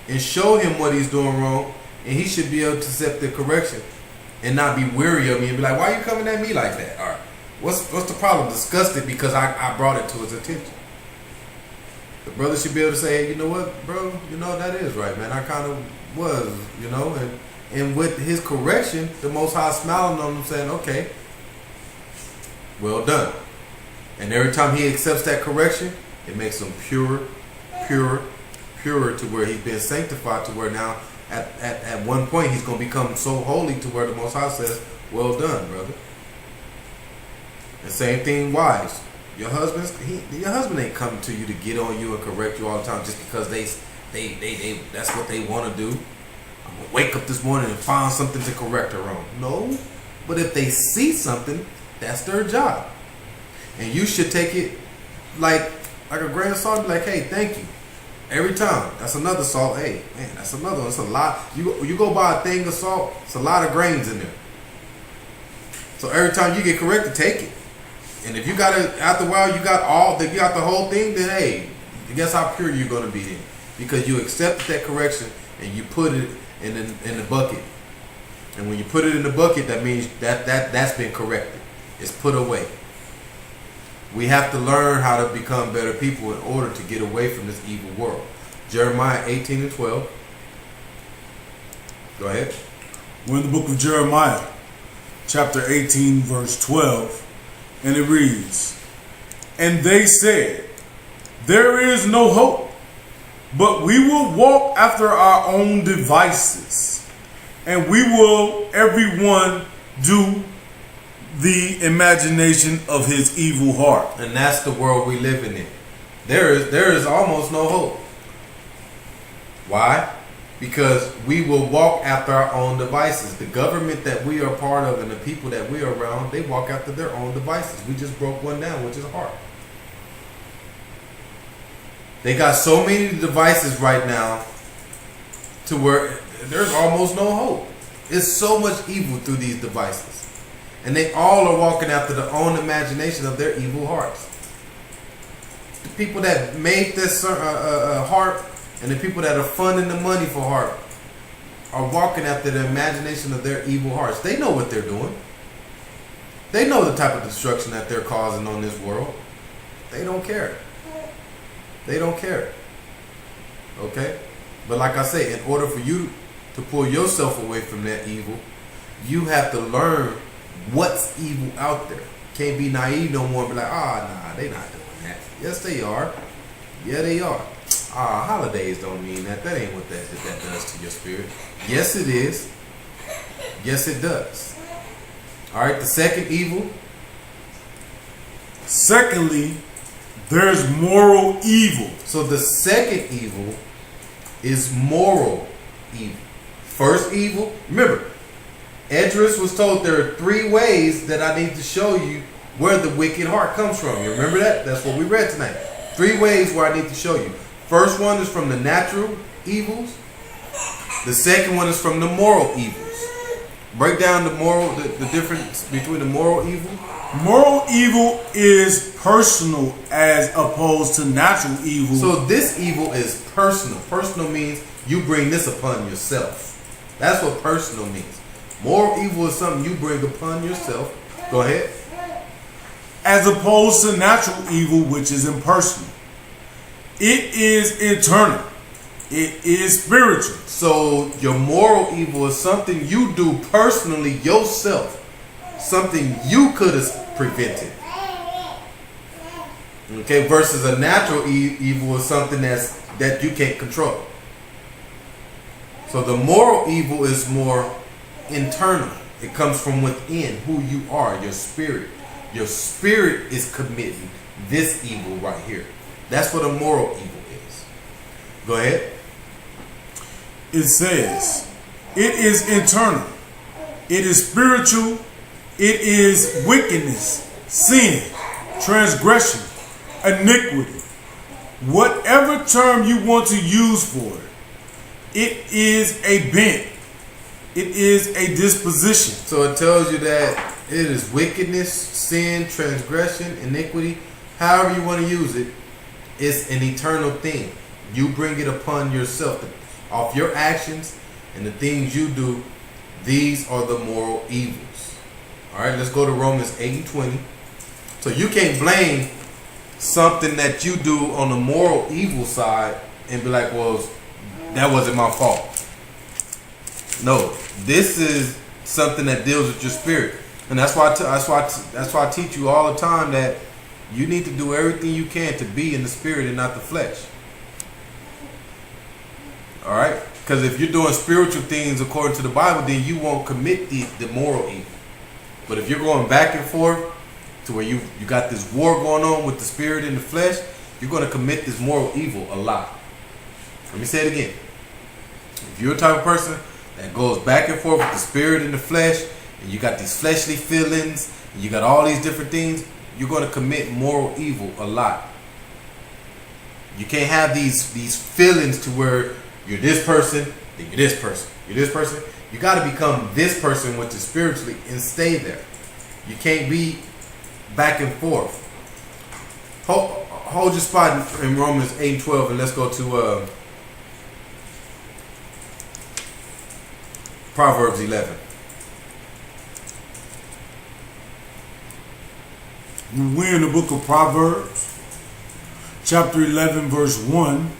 and show him what he's doing wrong, and he should be able to accept the correction and not be weary of me and be like, why are you coming at me like that? Or what's the problem? Disgusted because I brought it to his attention. The brother should be able to say, hey, you know what, bro? You know, that is right, man. I kind of was, you know. And with his correction, the Most High smiling on him saying, okay, well done. And every time he accepts that correction, it makes him purer to where he's been sanctified, to where now at one point he's going to become so holy to where the Most High says, well done, brother. And same thing, wives. Your husband ain't coming to you to get on you and correct you all the time just because they that's what they want to do. I'm gonna wake up this morning and find something to correct her on. No, but if they see something, that's their job, and you should take it like a grain of salt. Be like, hey, thank you. Every time, that's another salt. Hey, man, that's another one. It's a lot. You go buy a thing of salt. It's a lot of grains in there. So every time you get corrected, take it. And if you got it after a while, you got the whole thing, then hey, guess how pure you're gonna be then, because you accepted that correction and you put it in the bucket. And when you put it in the bucket, that means that's been corrected. It's put away. We have to learn how to become better people in order to get away from this evil world. Jeremiah 18 and 12. Go ahead. We're in the book of Jeremiah, chapter 18, verse 12. And it reads, and they said, there is no hope, but we will walk after our own devices, and we will everyone do the imagination of his evil heart. And that's the world we live in. There is almost no hope. Why? Because we will walk after our own devices. The government that we are part of and the people that we are around, they walk after their own devices. We just broke one down, which is heart. They got so many devices right now to where there's almost no hope. It's so much evil through these devices. And they all are walking after their own imagination of their evil hearts. The people that make this heart and the people that are funding the money for heart are walking after the imagination of their evil hearts. They know what they're doing. They know the type of destruction that they're causing on this world. They don't care. They don't care. Okay? But like I say, in order for you to pull yourself away from that evil, you have to learn what's evil out there. Can't be naive no more and be like, nah, they not doing that. Yes, they are. Yeah, they are. Holidays don't mean that. That ain't what that does to your spirit. Yes, it is. Yes, it does. All right, the second evil. Secondly, there's moral evil. So the second evil is moral evil. First evil, remember, Edris was told there are 3 ways that I need to show you where the wicked heart comes from. You remember that? That's what we read tonight. 3 ways where I need to show you. First one is from the natural evils. The second one is from the moral evils. Break down the difference between the moral evil. Moral evil is personal as opposed to natural evil. So this evil is personal. Personal means you bring this upon yourself. That's what personal means. Moral evil is something you bring upon yourself. Go ahead. As opposed to natural evil, which is impersonal. It is internal. It is spiritual. So your moral evil is something you do personally yourself. Something you could have prevented. Okay, versus a natural evil is something that you can't control. So the moral evil is more internal. It comes from within, who you are, your spirit. Your spirit is committing this evil right here. That's what a moral evil is. Go ahead. It says, it is internal. It is spiritual. It is wickedness, sin, transgression, iniquity. Whatever term you want to use for it, it is a bent. It is a disposition. So it tells you that it is wickedness, sin, transgression, iniquity. However you want to use it, it's an eternal thing. You bring it upon yourself. Off your actions and the things you do, these are the moral evils. All right, let's go to Romans 8:20. So you can't blame something that you do on the moral evil side and be like, well, that wasn't my fault. No, this is something that deals with your spirit. And that's why I teach you all the time that you need to do everything you can to be in the spirit and not the flesh. All right? Because if you're doing spiritual things according to the Bible, then you won't commit the moral evil. But if you're going back and forth to where you got this war going on with the spirit and the flesh, you're going to commit this moral evil a lot. Let me say it again. If you're a type of person that goes back and forth with the spirit and the flesh, and you got these fleshly feelings, and you got all these different things, you're going to commit moral evil a lot. You can't have these feelings to where you're this person, then you're this person, you're this person. You got to become this person, which is spiritually, and stay there. You can't be back and forth. Hold your spot in Romans 8:12, and let's go to Proverbs 11. We're in the book of Proverbs, chapter 11, verse 1,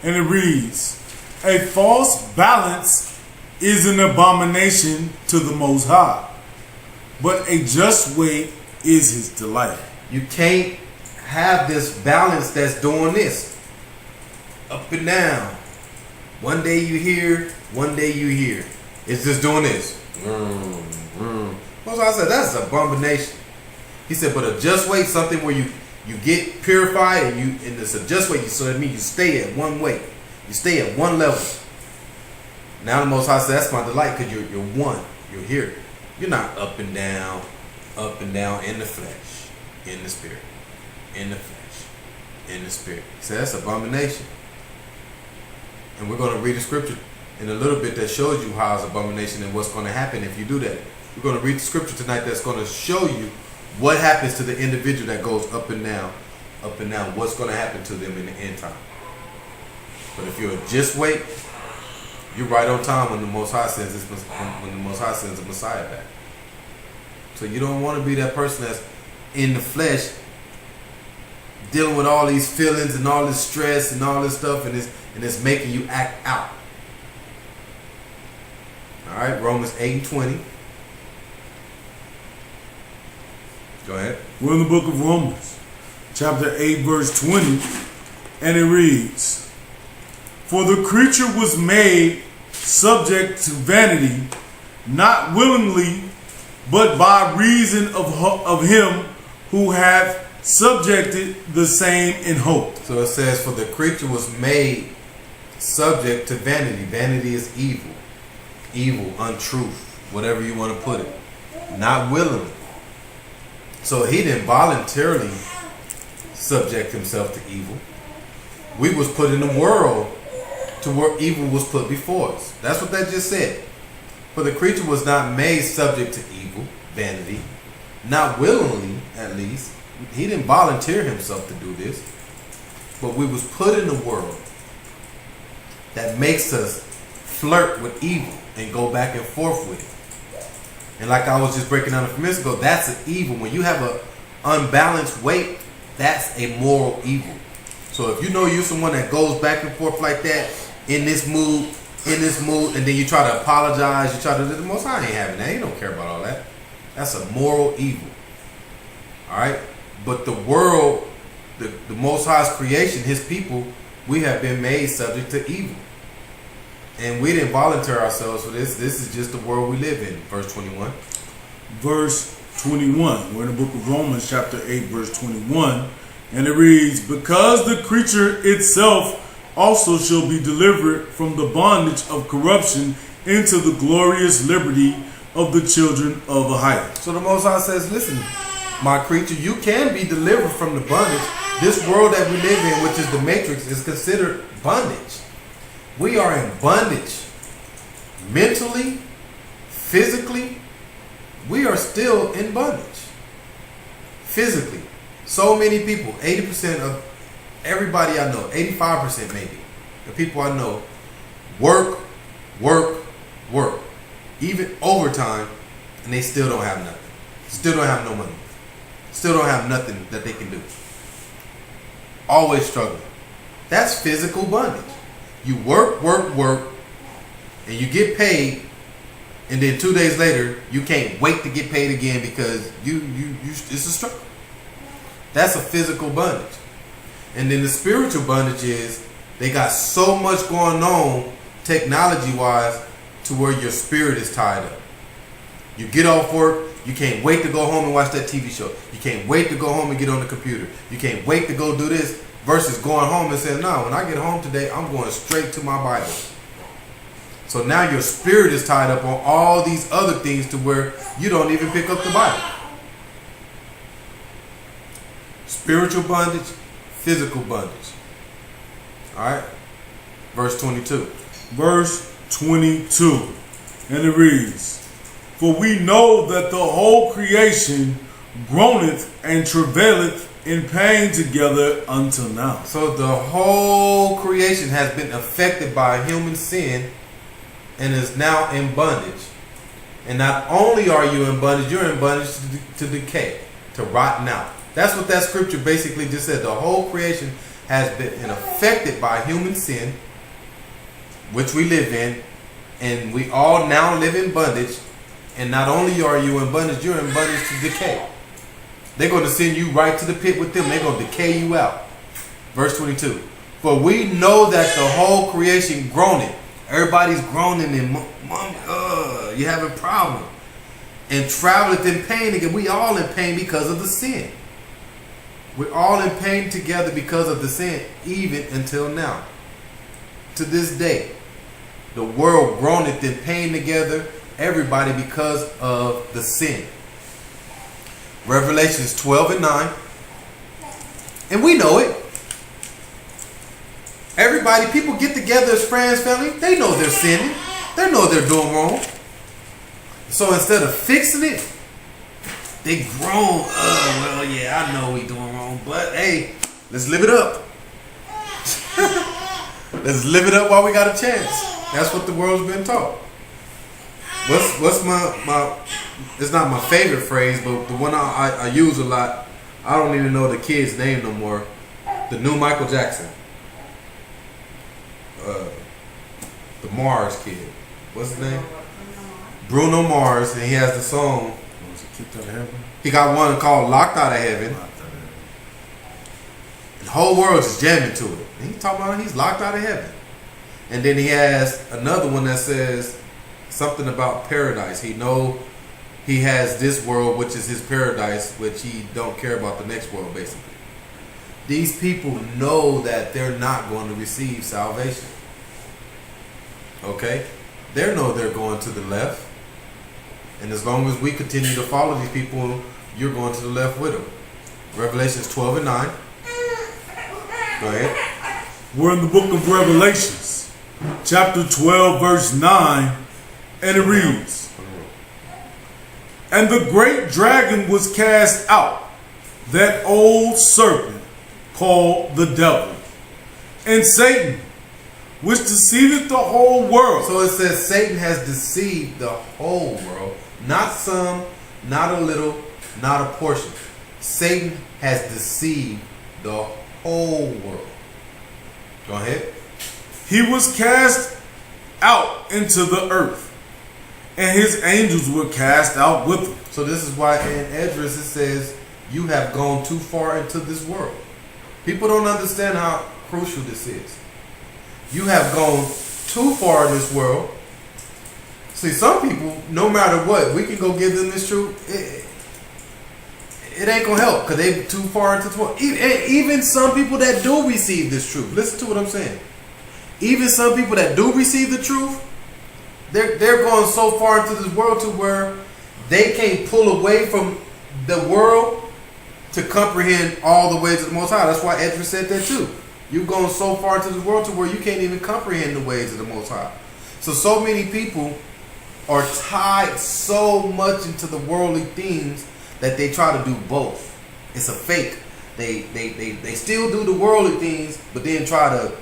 and it reads, a false balance is an abomination to the Most High, but a just weight is his delight. You can't have this balance that's doing this. Up and down. One day you hear, one day you hear. It's just doing this. Most I said, that's an abomination. He said, but a just weight, something where you get purified and it's a just weight, so that means you stay at one weight. You stay at one level. Now the Most High said, that's my delight, because you're one. You're here. You're not up and down in the flesh, in the spirit, in the flesh, in the spirit. He said, that's abomination. And we're going to read the scripture in a little bit that shows you how it's abomination and what's going to happen if you do that. We're going to read the scripture tonight that's going to show you what happens to the individual that goes up and down, what's going to happen to them in the end time. But if you're just wait, you're right on time when the Most High sends the Messiah back. So you don't want to be that person that's in the flesh, dealing with all these feelings and all this stress and all this stuff, and it's making you act out. All right, Romans 8:20. Go ahead. We're in the book of Romans, chapter 8, verse 20, and it reads, for the creature was made subject to vanity, not willingly, but by reason of him who hath subjected the same in hope. So it says, for the creature was made subject to vanity. Vanity is evil. Evil, untruth, whatever you want to put it. Not willingly. So he didn't voluntarily subject himself to evil. We was put in the world to where evil was put before us. That's what that just said. For the creature was not made subject to evil, vanity, not willingly, at least. He didn't volunteer himself to do this. But we was put in a world that makes us flirt with evil and go back and forth with it. And like I was just breaking down a few minutes ago, that's an evil. When you have a unbalanced weight, that's a moral evil. So if you know you're someone that goes back and forth like that, in this mood, and then you try to apologize, you try to do the Most High ain't having that. He don't care about all that. That's a moral evil. All right? But the world, the Most High's creation, his people, we have been made subject to evil. And we didn't volunteer ourselves for this. This is just the world we live in. Verse 21. Verse 21. We're in the book of Romans chapter 8, verse 21. And it reads, because the creature itself also shall be delivered from the bondage of corruption into the glorious liberty of the children of a height. So the Most High says, listen, my creature, you can be delivered from the bondage. This world that we live in, which is the matrix, is considered bondage. We are in bondage. Mentally, physically, we are still in bondage. Physically. So many people, 80% of everybody I know, 85% maybe, the people I know, work, even overtime, and they still don't have nothing. Still don't have no money. Still don't have nothing that they can do. Always struggling. That's physical bondage. You work, and you get paid, and then 2 days later, you can't wait to get paid again because it's a struggle. That's a physical bondage. And then the spiritual bondage is they got so much going on technology-wise to where your spirit is tied up. You get off work, you can't wait to go home and watch that TV show. You can't wait to go home and get on the computer. You can't wait to go do this versus going home and saying, no, when I get home today, I'm going straight to my Bible. So now your spirit is tied up on all these other things to where you don't even pick up the Bible. Spiritual bondage, physical bondage. All right. Verse 22. Verse 22. And it reads, for we know that the whole creation groaneth and travaileth in pain together until now. So the whole creation has been affected by human sin and is now in bondage. And not only are you in bondage, you're in bondage to decay, to rotten out. That's what that scripture basically just said. The whole creation has been affected by human sin, which we live in, and we all now live in bondage. And not only are you in bondage, you're in bondage to decay. They're going to send you right to the pit with them. They're going to decay you out. Verse 22. For we know that the whole creation groaneth. Everybody's groaning and you're having a problem. And traveleth in pain again. We all in pain because of the sin. We're all in pain together because of the sin, even until now. To this day, the world groaneth in pain together, everybody, because of the sin. Revelations 12 and 9. And we know it. Everybody, people get together as friends, family. They know they're sinning. They know they're doing wrong. So instead of fixing it, they groan. Well, yeah, I know we doing wrong, but hey, let's live it up. Let's live it up while we got a chance. That's what the world's been taught. What's my it's not my favorite phrase, but the one I use a lot. I don't even know the kid's name no more. The new Michael Jackson. The Mars kid. What's his name? Bruno Mars, and he has the song. Was it Kicked Out of Heaven? He got one called Locked Out of Heaven. The whole world's just jamming to it. And he's talking about he's locked out of heaven. And then he has another one that says something about paradise. He has this world, which is his paradise, which he don't care about the next world, basically. These people know that they're not going to receive salvation. Okay? They know they're going to the left. And as long as we continue to follow these people, you're going to the left with them. Revelations 12 and 9. Go ahead. We're in the book of Revelations, chapter 12, verse 9, and it reads, "And the great dragon was cast out, that old serpent called the devil, and Satan, which deceiveth the whole world." So it says Satan has deceived the whole world. Not some, not a little, not a portion. Satan has deceived the whole world. Go ahead. "He was cast out into the earth, and his angels were cast out with him." So this is why in Esdras it says, you have gone too far into this world. People don't understand how crucial this is. You have gone too far in this world. See, some people, no matter what, we can go give them this truth. It ain't gonna help because they too far into the world. Even some people that do receive this truth. Listen to what I'm saying. Even some people that do receive the truth, they're going so far into this world to where they can't pull away from the world to comprehend all the ways of the Most High. That's why Esdras said that too. You've gone so far into this world to where you can't even comprehend the ways of the Most High. So many people are tied so much into the worldly things that they try to do both. It's a fake. They still do the worldly things, but then try to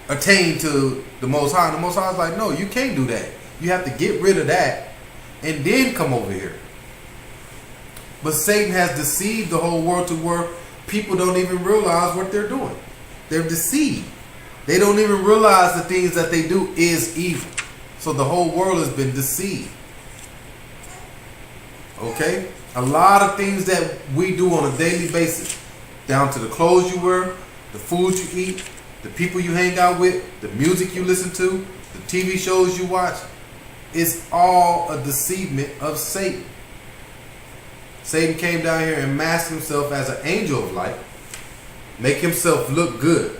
attain to the Most High. And the Most High is like, no, you can't do that. You have to get rid of that and then come over here. But Satan has deceived the whole world to where people don't even realize what they're doing. They're deceived. They don't even realize the things that they do is evil. So the whole world has been deceived. Okay? A lot of things that we do on a daily basis, down to the clothes you wear, the food you eat, the people you hang out with, the music you listen to, the TV shows you watch, it's all a deceivement of Satan. Satan came down here and masked himself as an angel of light, make himself look good.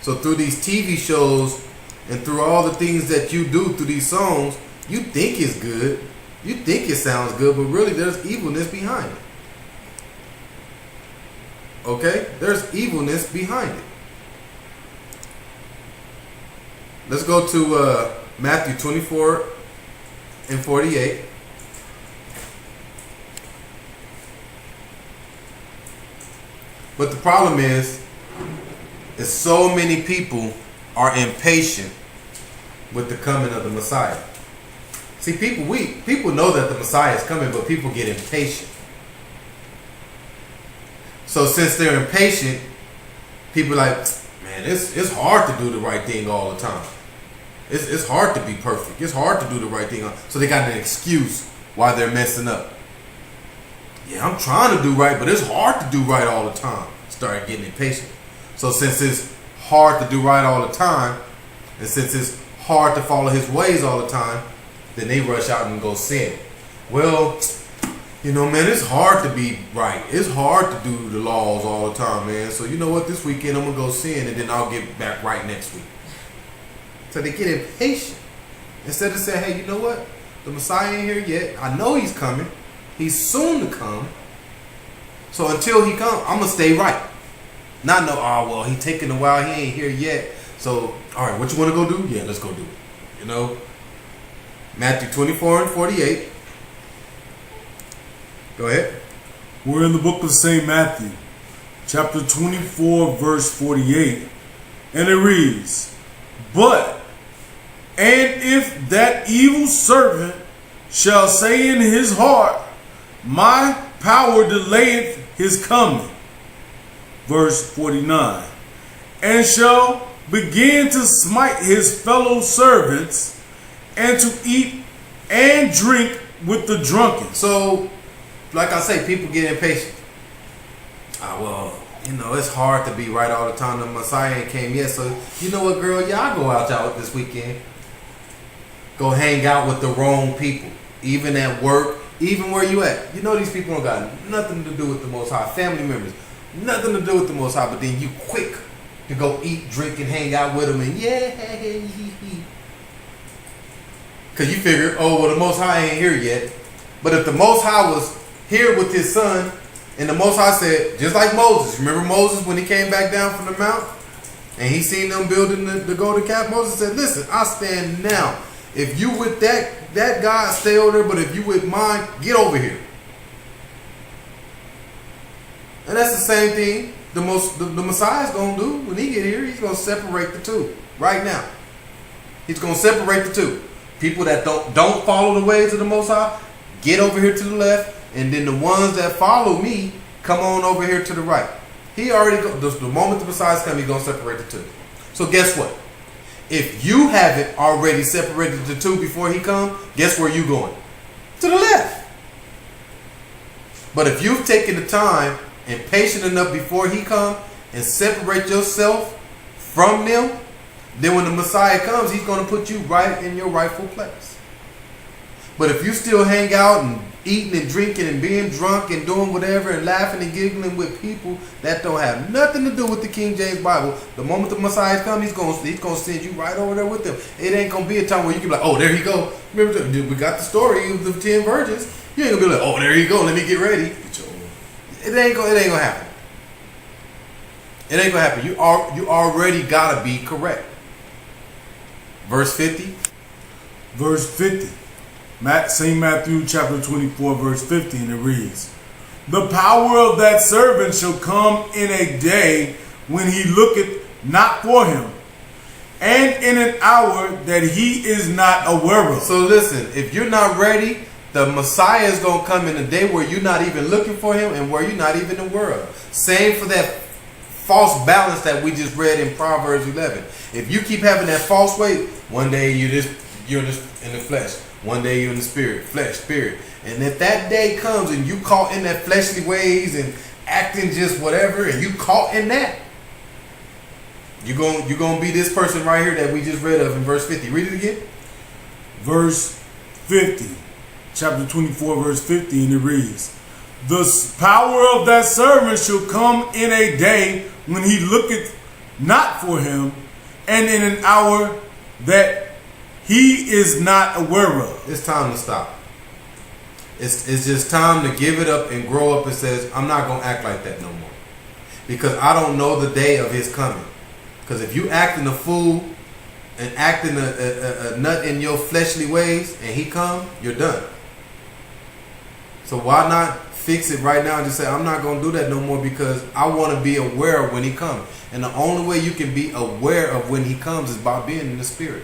So through these TV shows and through all the things that you do through these songs, you think it's good, you think it sounds good, but really there's evilness behind it. Okay? There's evilness behind it. Let's go to Matthew 24 and 48. But the problem is so many people are impatient with the coming of the Messiah. See, people know that the Messiah is coming, but people get impatient. So since they're impatient, people are like, man, it's hard to do the right thing all the time. It's hard to be perfect. It's hard to do the right thing. So they got an excuse why they're messing up. Yeah, I'm trying to do right, but it's hard to do right all the time. Start getting impatient. So since it's hard to do right all the time, and since it's hard to follow his ways all the time, then they rush out and go sin. Well, you know, man, it's hard to be right. It's hard to do the laws all the time, man. So you know what? This weekend I'm going to go sin, and then I'll get back right next week. So they get impatient. Instead of saying, hey, you know what? The Messiah ain't here yet. I know he's coming. He's soon to come. So until he comes, I'm going to stay right. Not know, oh, well, he taking a while. He ain't here yet. So, all right, what you want to go do? Yeah, let's go do it. You know? Matthew 24 and 48. Go ahead. We're in the book of St. Matthew, chapter 24, verse 48. And it reads, "But, and if that evil servant shall say in his heart, my power delayeth his coming," verse 49, "and shall begin to smite his fellow servants, and to eat and drink with the drunken." So, like I say, people get impatient. Well, you know, it's hard to be right all the time. The Messiah ain't came yet. So, you know what, girl? Yeah, I'll go out this weekend. Go hang out with the wrong people. Even at work, even where you at. You know these people don't got nothing to do with the Most High. Family members, nothing to do with the Most High. But then you quick to go eat, drink, and hang out with them. And yeah. Because you figure, oh, well, the Most High ain't here yet. But if the Most High was here with his son, and the Most High said, just like Moses, remember Moses when he came back down from the mount? and he seen them building the golden calf, Moses said, listen, I stand now. If you with that God, stay over there, but if you with mine, get over here. And that's the same thing the Messiah's going to do when he get here. He's going to separate the two right now. He's going to separate the two. People that don't follow the ways of the Most High, get over here to the left. And then the ones that follow me, come on over here to the right. He already, the moment the Messiah's coming, he's going to separate the two. So guess what? If you haven't already separated the two before he comes, guess where you going? To the left. But if you've taken the time and patient enough before he comes and separate yourself from them, then when the Messiah comes, he's going to put you right in your rightful place. But if you still hang out and eating and drinking and being drunk and doing whatever and laughing and giggling with people that don't have nothing to do with the King James Bible, the moment the Messiah comes, he's going to send you right over there with them. It ain't going to be a time where you can be like, oh, there he go. Remember, we got the story of the 10 virgins. You ain't going to be like, oh, there you go. Let me get ready. It ain't gonna happen. It ain't gonna happen. You already gotta be correct. Verse 50. Verse 50. St. Matthew chapter 24, verse 50, and it reads, the power of that servant shall come in a day when he looketh not for him, and in an hour that he is not aware of. So listen, if you're not ready, the Messiah is going to come in a day where you're not even looking for him and where you're not even aware of. Same for that false balance that we just read in Proverbs 11. If you keep having that false weight, one day you're just in the flesh. One day you're in the spirit, flesh, spirit. And if that day comes and you caught in that fleshly ways and acting just whatever, and you caught in that, you're going to be this person right here that we just read of in verse 50. Read it again. Verse 50. Chapter 24, verse 50, and it reads, the power of that servant shall come in a day when he looketh not for him, and in an hour that he is not aware of. It's time to stop. It's just time to give it up and grow up and says, I'm not going to act like that no more. Because I don't know the day of his coming. Because if you acting a fool and acting a nut in your fleshly ways and he come, you're done. So why not fix it right now and just say, I'm not going to do that no more because I want to be aware of when he comes. And the only way you can be aware of when he comes is by being in the spirit.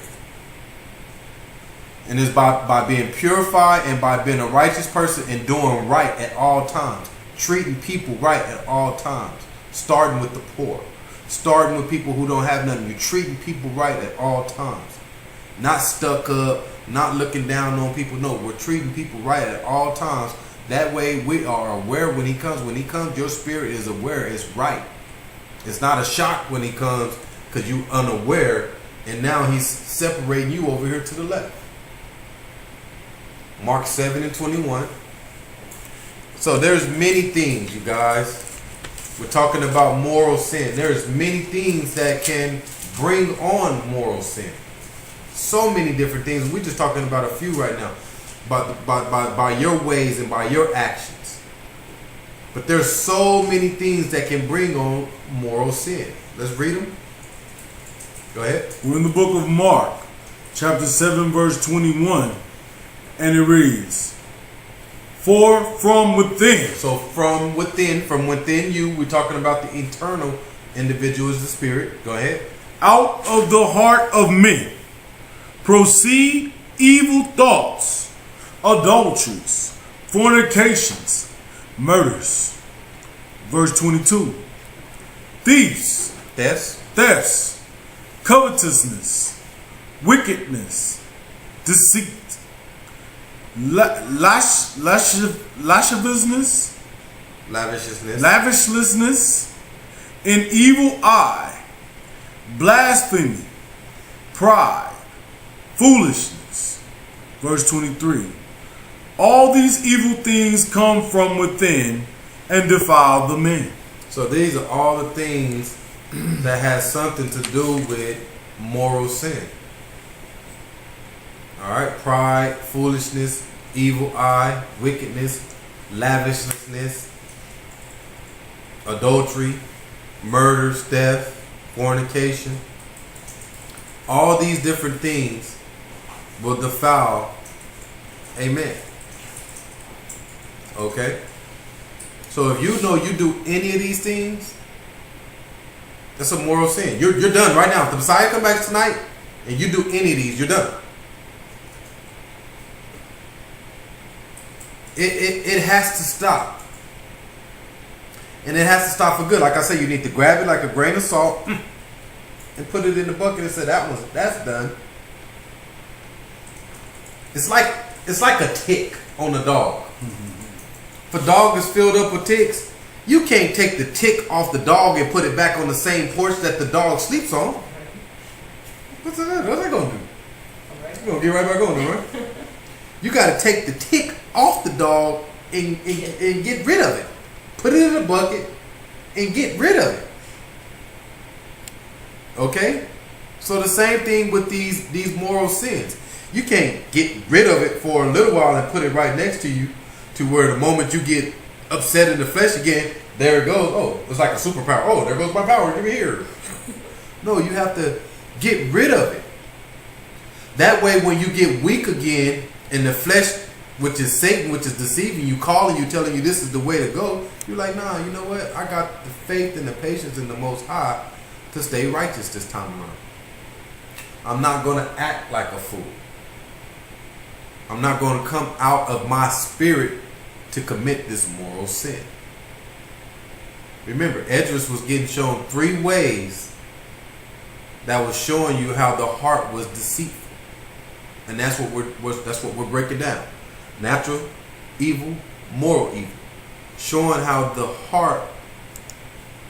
And it's by being purified and by being a righteous person and doing right at all times. Treating people right at all times. Starting with the poor. Starting with people who don't have nothing. You're treating people right at all times. Not stuck up, not looking down on people. No, we're treating people right at all times. That way we are aware when he comes. When he comes, your spirit is aware. It's right. It's not a shock when he comes because you're unaware. And now he's separating you over here to the left. Mark 7 and 21. So there's many things, you guys. We're talking about moral sin. There's many things that can bring on moral sin. So many different things. We're just talking about a few right now. By your ways and by your actions. But there's so many things that can bring on moral sin. Let's read them. Go ahead. We're in the book of Mark, chapter 7, verse 21. And it reads, for from within. So from within you, we're talking about the internal individual is the spirit. Go ahead. Out of the heart of men proceed evil thoughts, adulteries, fornications, murders. Verse 22. Thefts, covetousness, wickedness, deceit, lavishness, an evil eye, blasphemy, pride, foolishness. Verse 23. All these evil things come from within and defile the man. So these are all the things that has something to do with moral sin. All right, pride, foolishness, evil eye, wickedness, lavishness, adultery, murder, theft, fornication, all these different things will defile a man. Okay? So if you know you do any of these things, that's a moral sin. You're done right now. If the Messiah come back tonight and you do any of these, you're done. It has to stop. And it has to stop for good. Like I said, you need to grab it like a grain of salt and put it in the bucket and say, that's done. It's like a tick on a dog. If a dog is filled up with ticks, you can't take the tick off the dog and put it back on the same porch that the dog sleeps on. What's that going to do? It's going to get right back on there, right? You got to take the tick off the dog and get rid of it. Put it in a bucket and get rid of it. Okay? So the same thing with these moral sins. You can't get rid of it for a little while and put it right next to you, to where the moment you get upset in the flesh again, there it goes. Oh, it's like a superpower. Oh, there goes my power. Give me here. No, you have to get rid of it. That way, when you get weak again in the flesh, which is Satan, which is deceiving you, calling you, telling you this is the way to go, you're like, nah, you know what? I got the faith and the patience in the Most High to stay righteous this time around. I'm not going to act like a fool. I'm not going to come out of my spirit to commit this moral sin. Remember, Esdras was getting shown 3 ways that was showing you how the heart was deceitful, and that's what we're breaking down: natural evil, moral evil, showing how the heart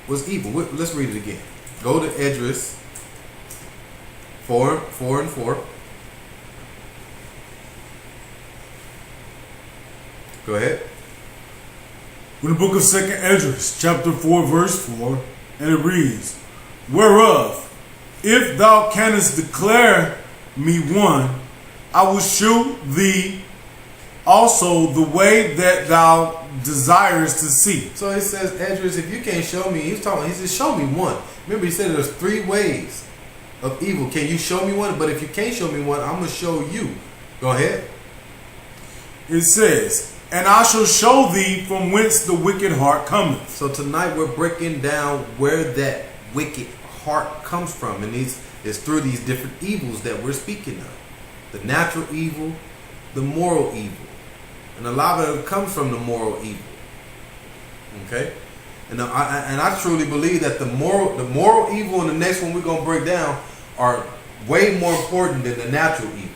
was evil. Let's read it again. Go to Esdras 4 and 4. Go ahead. In the book of 2nd Esdras, chapter 4, verse 4, and it reads, "Whereof, if thou canst declare me one, I will shew thee also the way that thou desirest to see." So it says, Esdras, if you can't show me, he says, show me one. Remember, he said there's 3 ways of evil. Can you show me one? But if you can't show me one, I'm going to show you. Go ahead. It says, "And I shall show thee from whence the wicked heart cometh." So tonight we're breaking down where that wicked heart comes from. And it's through these different evils that we're speaking of. The natural evil, the moral evil. And a lot of it comes from the moral evil. Okay? And I truly believe that the moral evil and the next one we're going to break down are way more important than the natural evil.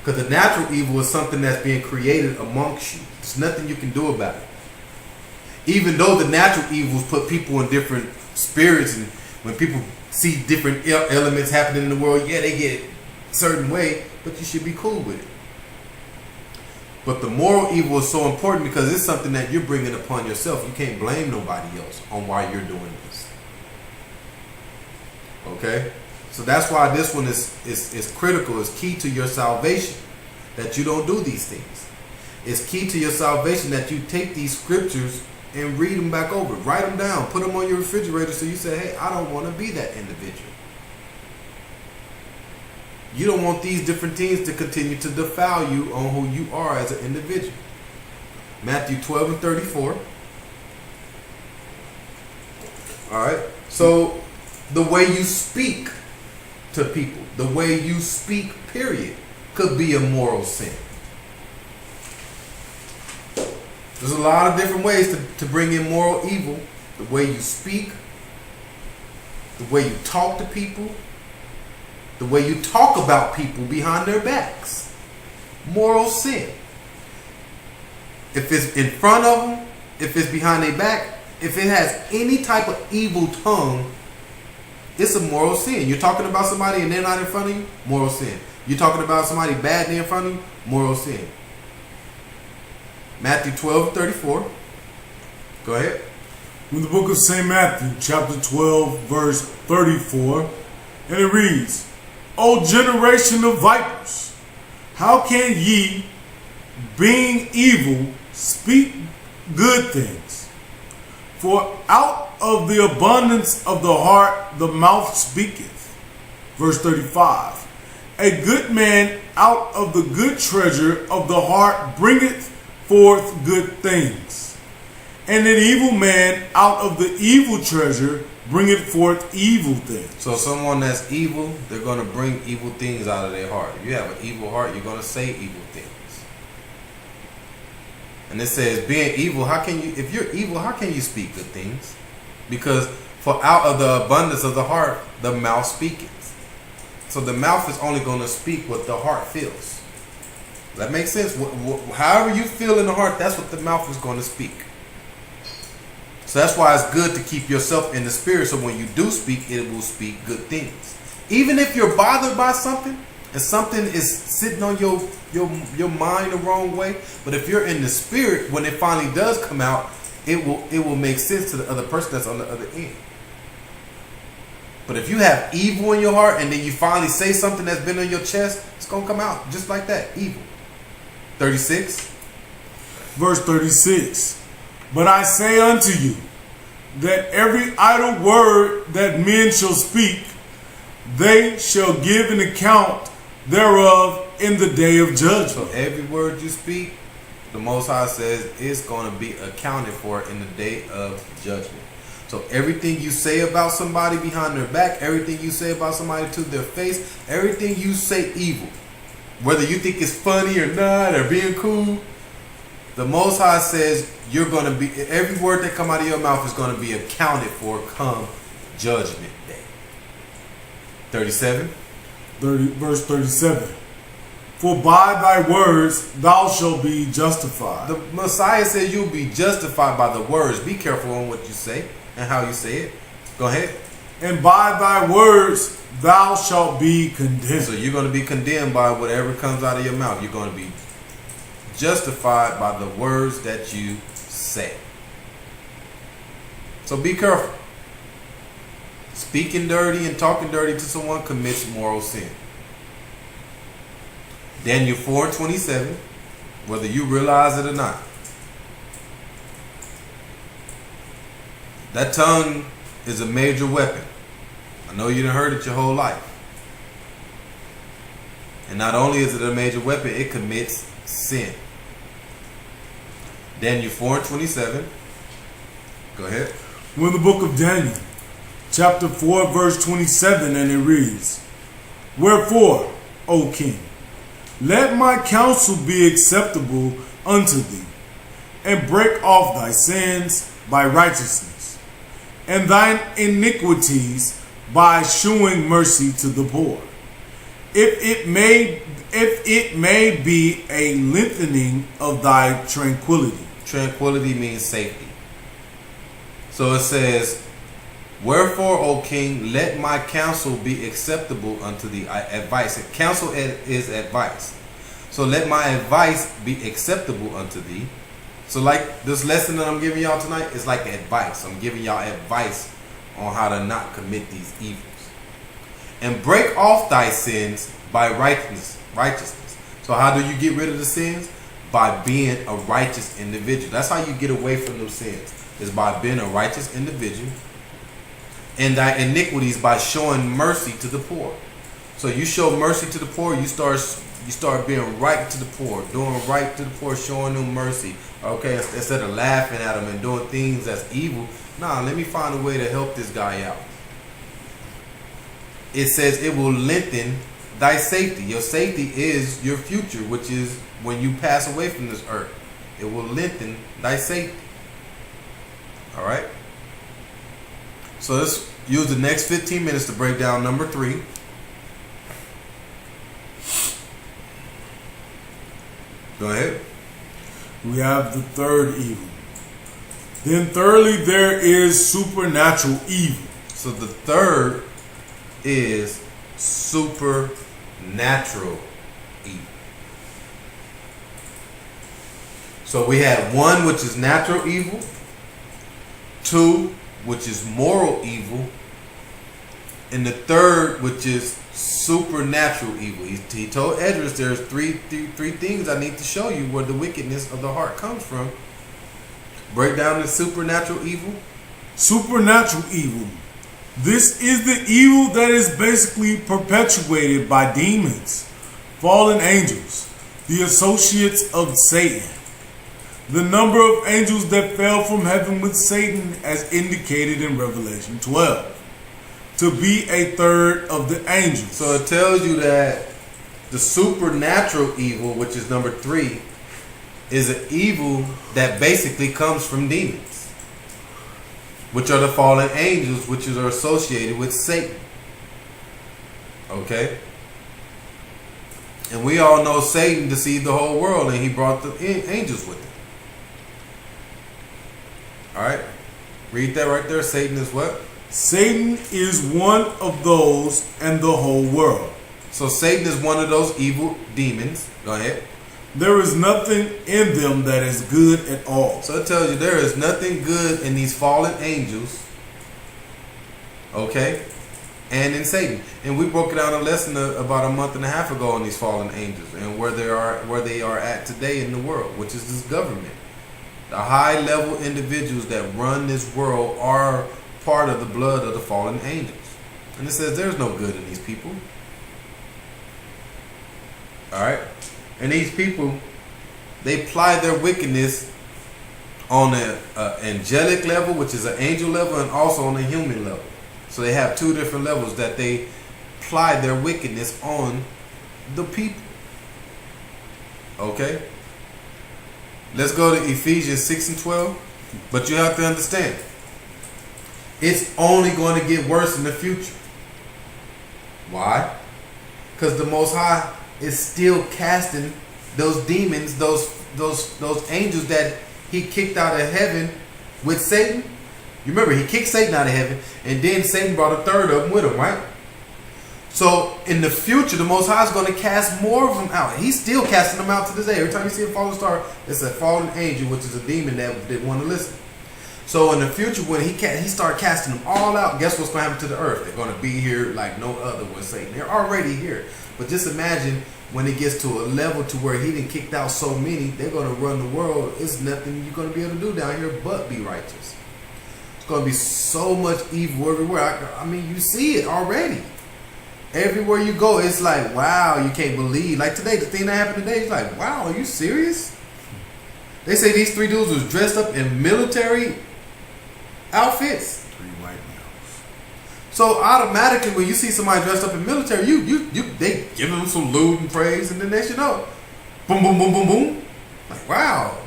Because the natural evil is something that's being created amongst you. There's nothing you can do about it. Even though the natural evils put people in different spirits, and when people see different elements happening in the world, yeah, they get a certain way, but you should be cool with it. But the moral evil is so important because it's something that you're bringing upon yourself. You can't blame nobody else on why you're doing this. Okay? So that's why this one is critical. It's key to your salvation that you don't do these things. It's key to your salvation that you take these scriptures and read them back over. Write them down. Put them on your refrigerator so you say, hey, I don't want to be that individual. You don't want these different things to continue to defile you on who you are as an individual. Matthew 12 and 34. All right. So the way you speak to people, the way you speak, period, could be a moral sin. There's a lot of different ways to bring in moral evil. The way you speak, the way you talk to people, the way you talk about people behind their backs. Moral sin. If it's in front of them, if it's behind their back, if it has any type of evil tongue, it's a moral sin. You're talking about somebody and they're not in front of you, moral sin. You're talking about somebody bad and they're in front of you, moral sin. Matthew 12, 34. Go ahead. In the book of St. Matthew, chapter 12, verse 34, and it reads, "O generation of vipers, how can ye, being evil, speak good things? For out of the abundance of the heart the mouth speaketh. Verse 35. A good man out of the good treasure of the heart bringeth forth good things. And an evil man out of the evil treasure bringeth forth evil things. So someone that's evil, they're going to bring evil things out of their heart. If you have an evil heart, you're going to say evil things. And it says, being evil, how can you, if you're evil, how can you speak good things? Because for out of the abundance of the heart, the mouth speaketh. So the mouth is only going to speak what the heart feels. Does that make sense? However you feel in the heart, that's what the mouth is going to speak. So that's why it's good to keep yourself in the spirit. So when you do speak, it will speak good things. Even if you're bothered by something and something is sitting on your mind the wrong way, but if you're in the spirit, when it finally does come out, it will make sense to the other person that's on the other end. But if you have evil in your heart and then you finally say something that's been on your chest, it's going to come out just like that. Evil. 36. Verse 36. But I say unto you, that every idle word that men shall speak, they shall give an account thereof in the day of judgment. So every word you speak, the Most High says, is going to be accounted for in the day of judgment. So everything you say about somebody behind their back, everything you say about somebody to their face, everything you say evil, whether you think it's funny or not, or being cool, the Most High says you're going to be, every word that come out of your mouth is going to be accounted for come judgment day. 37. Verse 37. For by thy words thou shalt be justified. The Messiah says you'll be justified by the words. Be careful on what you say and how you say it. Go ahead. And by thy words thou shalt be condemned. So you're going to be condemned by whatever comes out of your mouth. You're going to be justified by the words that you say. So be careful. Speaking dirty and talking dirty to someone commits moral sin. Daniel 4:27, whether you realize it or not. That tongue is a major weapon. I know you done heard it your whole life. And not only is it a major weapon, it commits sin. Daniel 4:27. Go ahead. We're in the book of Daniel, chapter 4, verse 27, and it reads, Wherefore, O king, let my counsel be acceptable unto thee, and break off thy sins by righteousness, and thine iniquities by shewing mercy to the poor. If it may be a lengthening of thy tranquility. Tranquility means safety. So it says, Wherefore, O king, let my counsel be acceptable unto thee. Advice. Counsel is advice. So let my advice be acceptable unto thee. So like this lesson that I'm giving y'all tonight is like advice. I'm giving y'all advice on how to not commit these evils. And break off thy sins by righteousness. So how do you get rid of the sins? By being a righteous individual. That's how you get away from those sins, is by being a righteous individual. And thy iniquities by showing mercy to the poor. So you show mercy to the poor, you start being right to the poor, doing right to the poor, showing them mercy. Okay, instead of laughing at them and doing things that's evil, nah, let me find a way to help this guy out. It says it will lengthen thy safety. Your safety is your future, which is when you pass away from this earth. It will lengthen thy safety. All right. So let's use the next 15 minutes to break down number 3. Go ahead. We have the third evil. Then thirdly, there is supernatural evil. So the third is supernatural evil. So we had 1, which is natural evil, 2, which is moral evil, and the third, which is supernatural evil. He told Esdras there's three things I need to show you where the wickedness of the heart comes from. Break down the supernatural evil. Supernatural evil. This is the evil that is basically perpetuated by demons, fallen angels, the associates of Satan. The number of angels that fell from heaven with Satan as indicated in Revelation 12 to be a third of the angels. So it tells you that the supernatural evil, which is number 3, is an evil that basically comes from demons, which are the fallen angels, which are associated with Satan. Okay? And we all know Satan deceived the whole world, and he brought the angels with him. Alright? Read that right there. Satan is what? Satan is one of those and the whole world. So Satan is one of those evil demons. Go ahead. There is nothing in them that is good at all. So it tells you there is nothing good in these fallen angels. Okay? And in Satan. And we broke it out a lesson about a month and a half ago on these fallen angels and where they are at today in the world, which is this government. The high level individuals that run this world are part of the blood of the fallen angels. And it says there's no good in these people. Alright? And these people, they apply their wickedness on an angelic level, which is an angel level, and also on a human level. So they have 2 different levels that they apply their wickedness on the people. Okay? Let's go to Ephesians 6 and 12. But you have to understand, it's only going to get worse in the future. Why? Because the Most High is still casting those demons, those angels that he kicked out of heaven with Satan. You remember, he kicked Satan out of heaven, and then Satan brought a third of them with him, right? So in the future, the Most High is going to cast more of them out. He's still casting them out to this day. Every time you see a fallen star, it's a fallen angel, which is a demon that didn't want to listen. So in the future, when he start casting them all out, guess what's going to happen to the earth? They're going to be here like no other with Satan. They're already here. But just imagine when it gets to a level to where he done kicked out so many, they're going to run the world. It's nothing you're going to be able to do down here but be righteous. It's going to be so much evil everywhere. I mean, you see it already. Everywhere you go, it's like, wow, you can't believe. Like today, the thing that happened today, it's like, wow, are you serious? They say these 3 dudes was dressed up in military outfits. 3 white males. So automatically, when you see somebody dressed up in military, they give them some salute and praise, and then next you know, boom, boom, boom, boom, boom. Like, wow.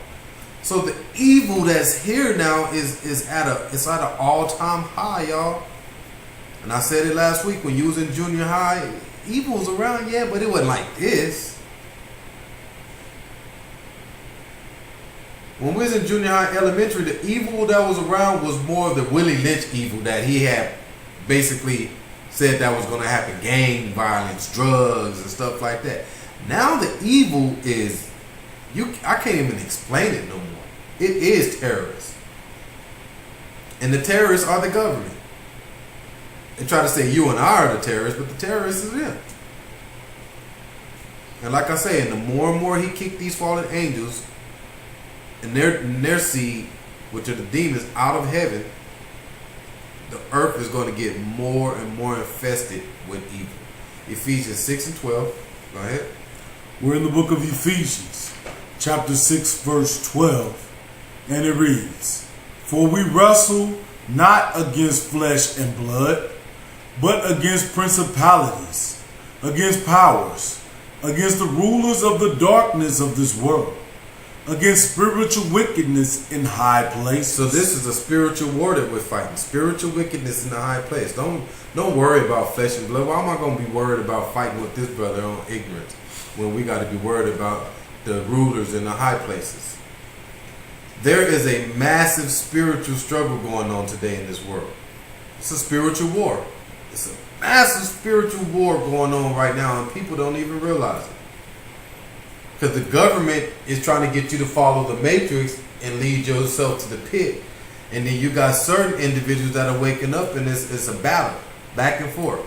So the evil that's here now is at an all-time high, y'all. And I said it last week when you was in junior high, evil was around, yeah, but it wasn't like this. When we was in junior high, elementary, the evil that was around was more of the Willie Lynch evil that he had basically said that was going to happen. Gang violence, drugs, and stuff like that. Now the evil is, I can't even explain it no more. It is terrorists. And the terrorists are the government. They try to say you and I are the terrorists, but the terrorists is them. And like I say, and the more and more he kicked these fallen angels and their seed, which are the demons, out of heaven, the earth is going to get more and more infested with evil. Ephesians 6 and 12. Go ahead. We're in the book of Ephesians, chapter 6, verse 12. And it reads, "For we wrestle not against flesh and blood, but against principalities, against powers, against the rulers of the darkness of this world, against spiritual wickedness in high places." So this is a spiritual war that we're fighting. Spiritual wickedness in the high place. Don't worry about flesh and blood. Why am I going to be worried about fighting with this brother on ignorance when we got to be worried about the rulers in the high places? There is a massive spiritual struggle going on today in this world. It's a spiritual war. It's a massive spiritual war going on right now, and people don't even realize it. Because the government is trying to get you to follow the matrix and lead yourself to the pit. And then you got certain individuals that are waking up, and it's a battle, back and forth.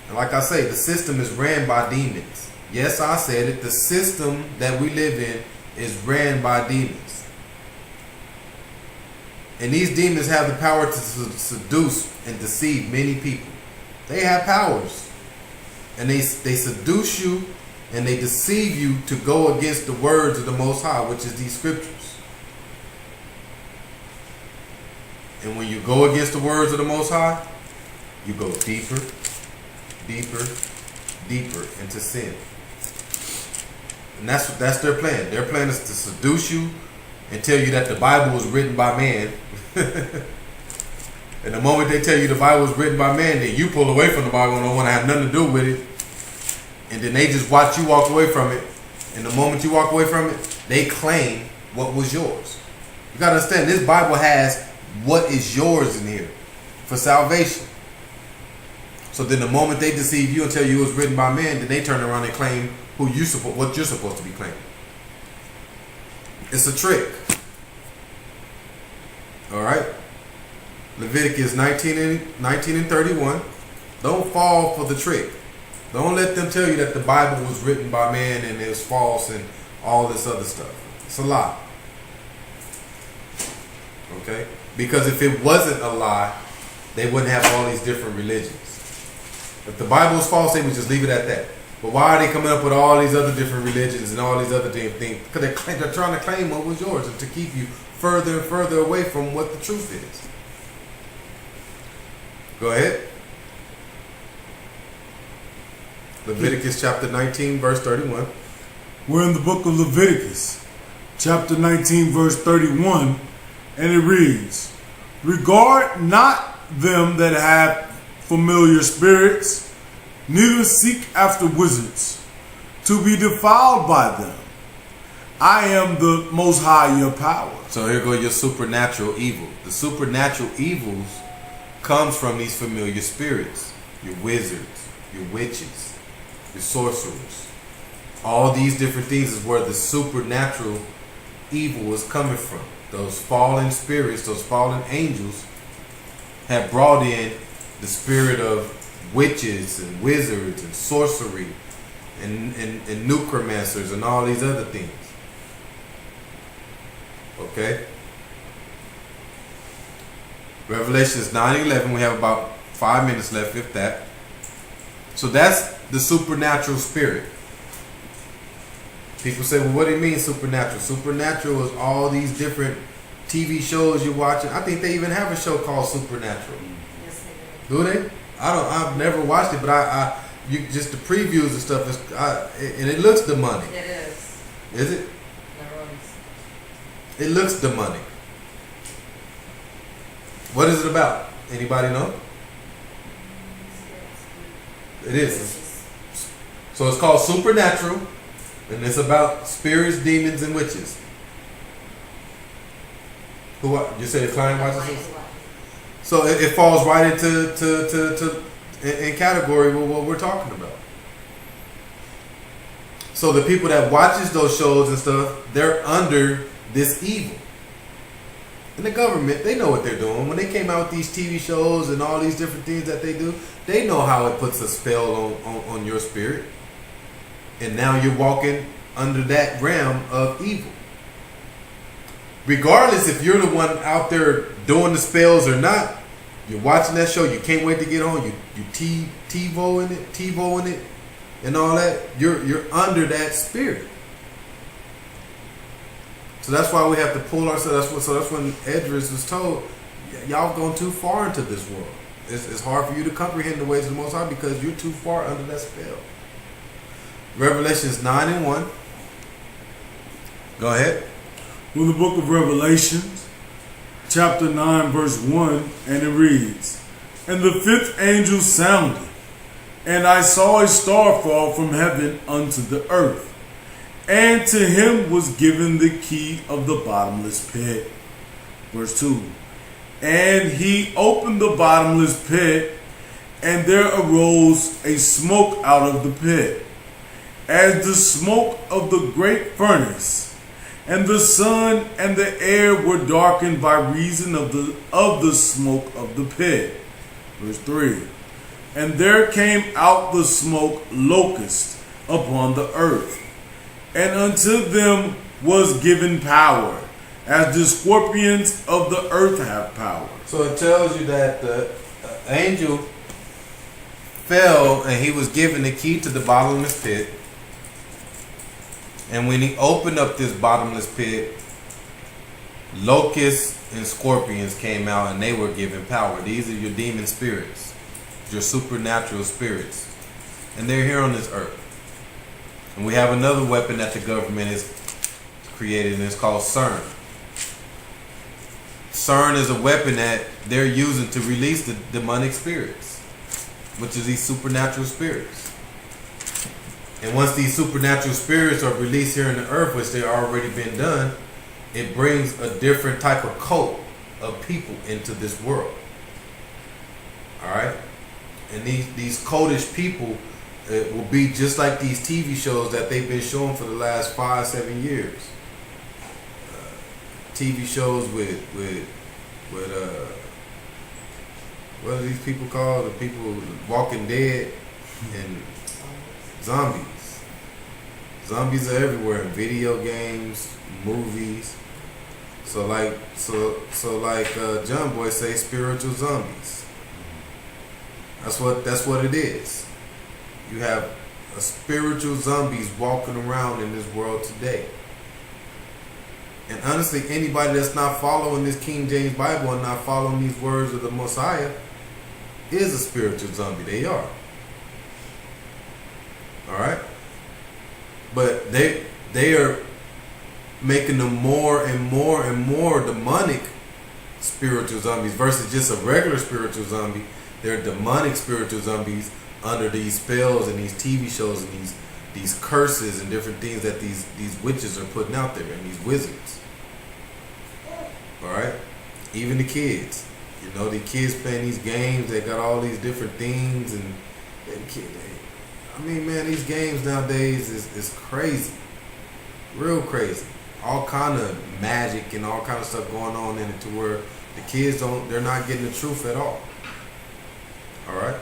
And like I say, the system is ran by demons. Yes, I said it. The system that we live in is ran by demons. And these demons have the power to seduce and deceive many people. They have powers. And they seduce you and they deceive you to go against the words of the Most High, which is these scriptures. And when you go against the words of the Most High, you go deeper, deeper, deeper into sin. And that's their plan. Their plan is to seduce you and tell you that the Bible was written by man. And the moment they tell you the Bible was written by man, then you pull away from the Bible and don't want to have nothing to do with it. And then they just watch you walk away from it. And the moment you walk away from it, they claim what was yours. You got to understand, this Bible has what is yours in here for salvation. So then the moment they deceive you and tell you it was written by man, then they turn around and claim what you're supposed to be claiming. It's a trick. All right. Leviticus 19 and 31. Don't fall for the trick. Don't let them tell you that the Bible was written by man and it's false and all this other stuff. It's a lie. Okay? Because if it wasn't a lie, they wouldn't have all these different religions. If the Bible was false, they would just leave it at that. But why are they coming up with all these other different religions and all these other different things? Because they're trying to claim what was yours and to keep you further and further away from what the truth is. Go ahead. Leviticus chapter 19, verse 31. We're in the book of Leviticus, chapter 19, verse 31, and it reads, "Regard not them that have familiar spirits, neither seek after wizards, to be defiled by them. I am the Most High your power." So here go your supernatural evil. The supernatural evils comes from these familiar spirits. Your wizards, your witches, your sorcerers. All these different things is where the supernatural evil is coming from. Those fallen spirits, those fallen angels have brought in the spirit of witches and wizards and sorcery and necromancers and all these other things. Okay? Revelations 9:11. We have about 5 minutes left, if that. So that's the supernatural spirit. People say, well, what do you mean supernatural? Supernatural is all these different TV shows you're watching. I think they even have a show called Supernatural. Yes, they do. Do they? I've never watched it, but you just the previews and stuff and it looks demonic. It is. Is it? There is. It looks demonic. What is it about? Anybody know? It is. So it's called Supernatural, and it's about spirits, demons, and witches. Who you say the client watches this? So it falls right into in category with what we're talking about. So the people that watches those shows and stuff, they're under this evil. And the government, they know what they're doing. When they came out with these TV shows and all these different things that they do, they know how it puts a spell on your spirit. And now you're walking under that realm of evil. Regardless if you're the one out there doing the spells or not, you're watching that show, you can't wait to get on, you TiVoing it and all that, you're under that spirit. So that's why we have to pull ourselves. So that's when Edris was told, y'all gone too far into this world. It's hard for you to comprehend the ways of the Most High because you're too far under that spell. Revelations 9:1. Go ahead. We're in the book of Revelations, chapter 9, verse 1, and it reads, "And the fifth angel sounded, and I saw a star fall from heaven unto the earth. And to him was given the key of the bottomless pit." Verse 2. "And he opened the bottomless pit, and there arose a smoke out of the pit, as the smoke of the great furnace. And the sun and the air were darkened by reason of the smoke of the pit." Verse 3. "And there came out the smoke locusts upon the earth. And unto them was given power, as the scorpions of the earth have power. So it tells you that the angel fell and he was given the key to the bottomless pit. And when he opened up this bottomless pit, locusts and scorpions came out and they were given power. These are your demon spirits, your supernatural spirits. And they're here on this earth. And we have another weapon that the government has created, and it's called CERN. CERN is a weapon that they're using to release the demonic spirits, which is these supernatural spirits. And once these supernatural spirits are released here on the earth, which they've already been done, it brings a different type of cult of people into this world. All right? And these cultish people will be just like these TV shows that they've been showing for the last 5-7 years. TV shows with what are these people called? The people Walking Dead and zombies. Zombies are everywhere in video games, movies. So like John Boy say, spiritual zombies. That's what it is. You have a spiritual zombies walking around in this world today. And honestly, anybody that's not following this King James Bible and not following these words of the Messiah is a spiritual zombie. They are. Alright? But they are making them more and more and more demonic spiritual zombies versus just a regular spiritual zombie. They're demonic spiritual zombies under these spells and these TV shows and these curses and different things that these witches are putting out there and these wizards. Alright? Even the kids. You know, the kids playing these games, they got all these different things and I mean, man, these games nowadays is crazy. Real crazy. All kind of magic and all kind of stuff going on in it to where the kids they're not getting the truth at all. Alright?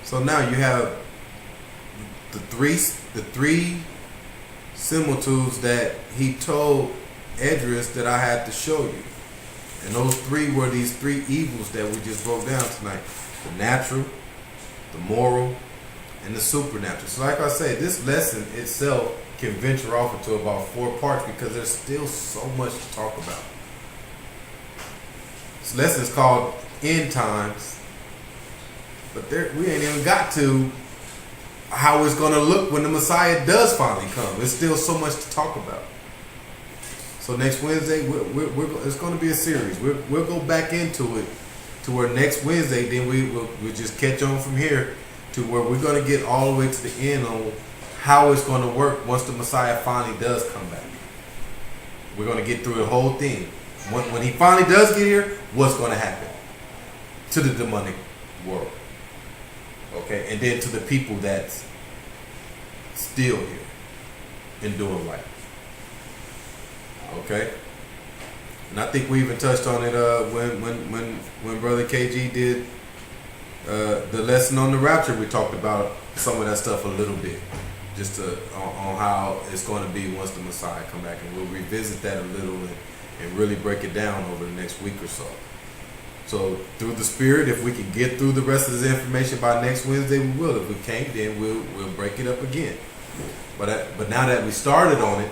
So now you have the three similitudes that he told Edris that I had to show you. And those three were these three evils that we just broke down tonight. The natural, the moral, and the supernatural. So like I said, this lesson itself can venture off into about 4 parts because there's still so much to talk about. This lesson is called End Times, but we ain't even got to how it's going to look when the Messiah does finally come. There's still so much to talk about. So next Wednesday, it's going to be a series. We'll go back into it to where next Wednesday, then we'll just catch on from here to where we're going to get all the way to the end on how it's going to work once the Messiah finally does come back. We're going to get through the whole thing. When he finally does get here, what's going to happen to the demonic world? Okay, and then to the people that's still here and doing right. Okay, and I think we even touched on it when Brother KG did the lesson on the rapture. We talked about some of that stuff a little bit, just on how it's going to be once the Messiah come back, and we'll revisit that a little and really break it down over the next week or so. So through the Spirit, if we can get through the rest of this information by next Wednesday, we will. If we can't, then we'll break it up again. But now that we started on it,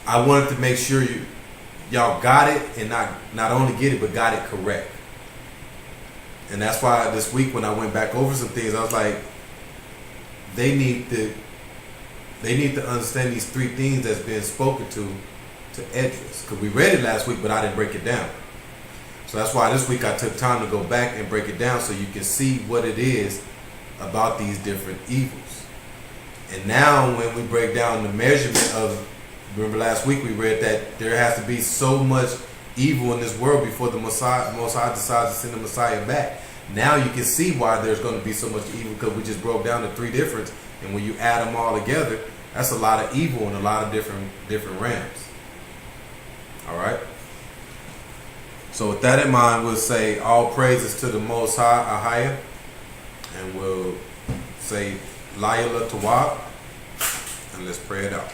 I wanted to make sure y'all got it, and not only get it, but got it correct. And that's why this week when I went back over some things, I was like, they need to understand these 3 things that's been spoken to Edris. Because we read it last week, but I didn't break it down. So that's why this week I took time to go back and break it down so you can see what it is about these different evils. And now when we break down the measurement of, remember last week we read that there has to be so much evil in this world before the Messiah decides to send the Messiah back. Now you can see why there's going to be so much evil, because we just broke down the 3 difference, and when you add them all together, that's a lot of evil in a lot of different realms. All right. So with that in mind, we'll say all praises to the Most High, Ahaya, and we'll say Layla Tawab, and let's pray it out.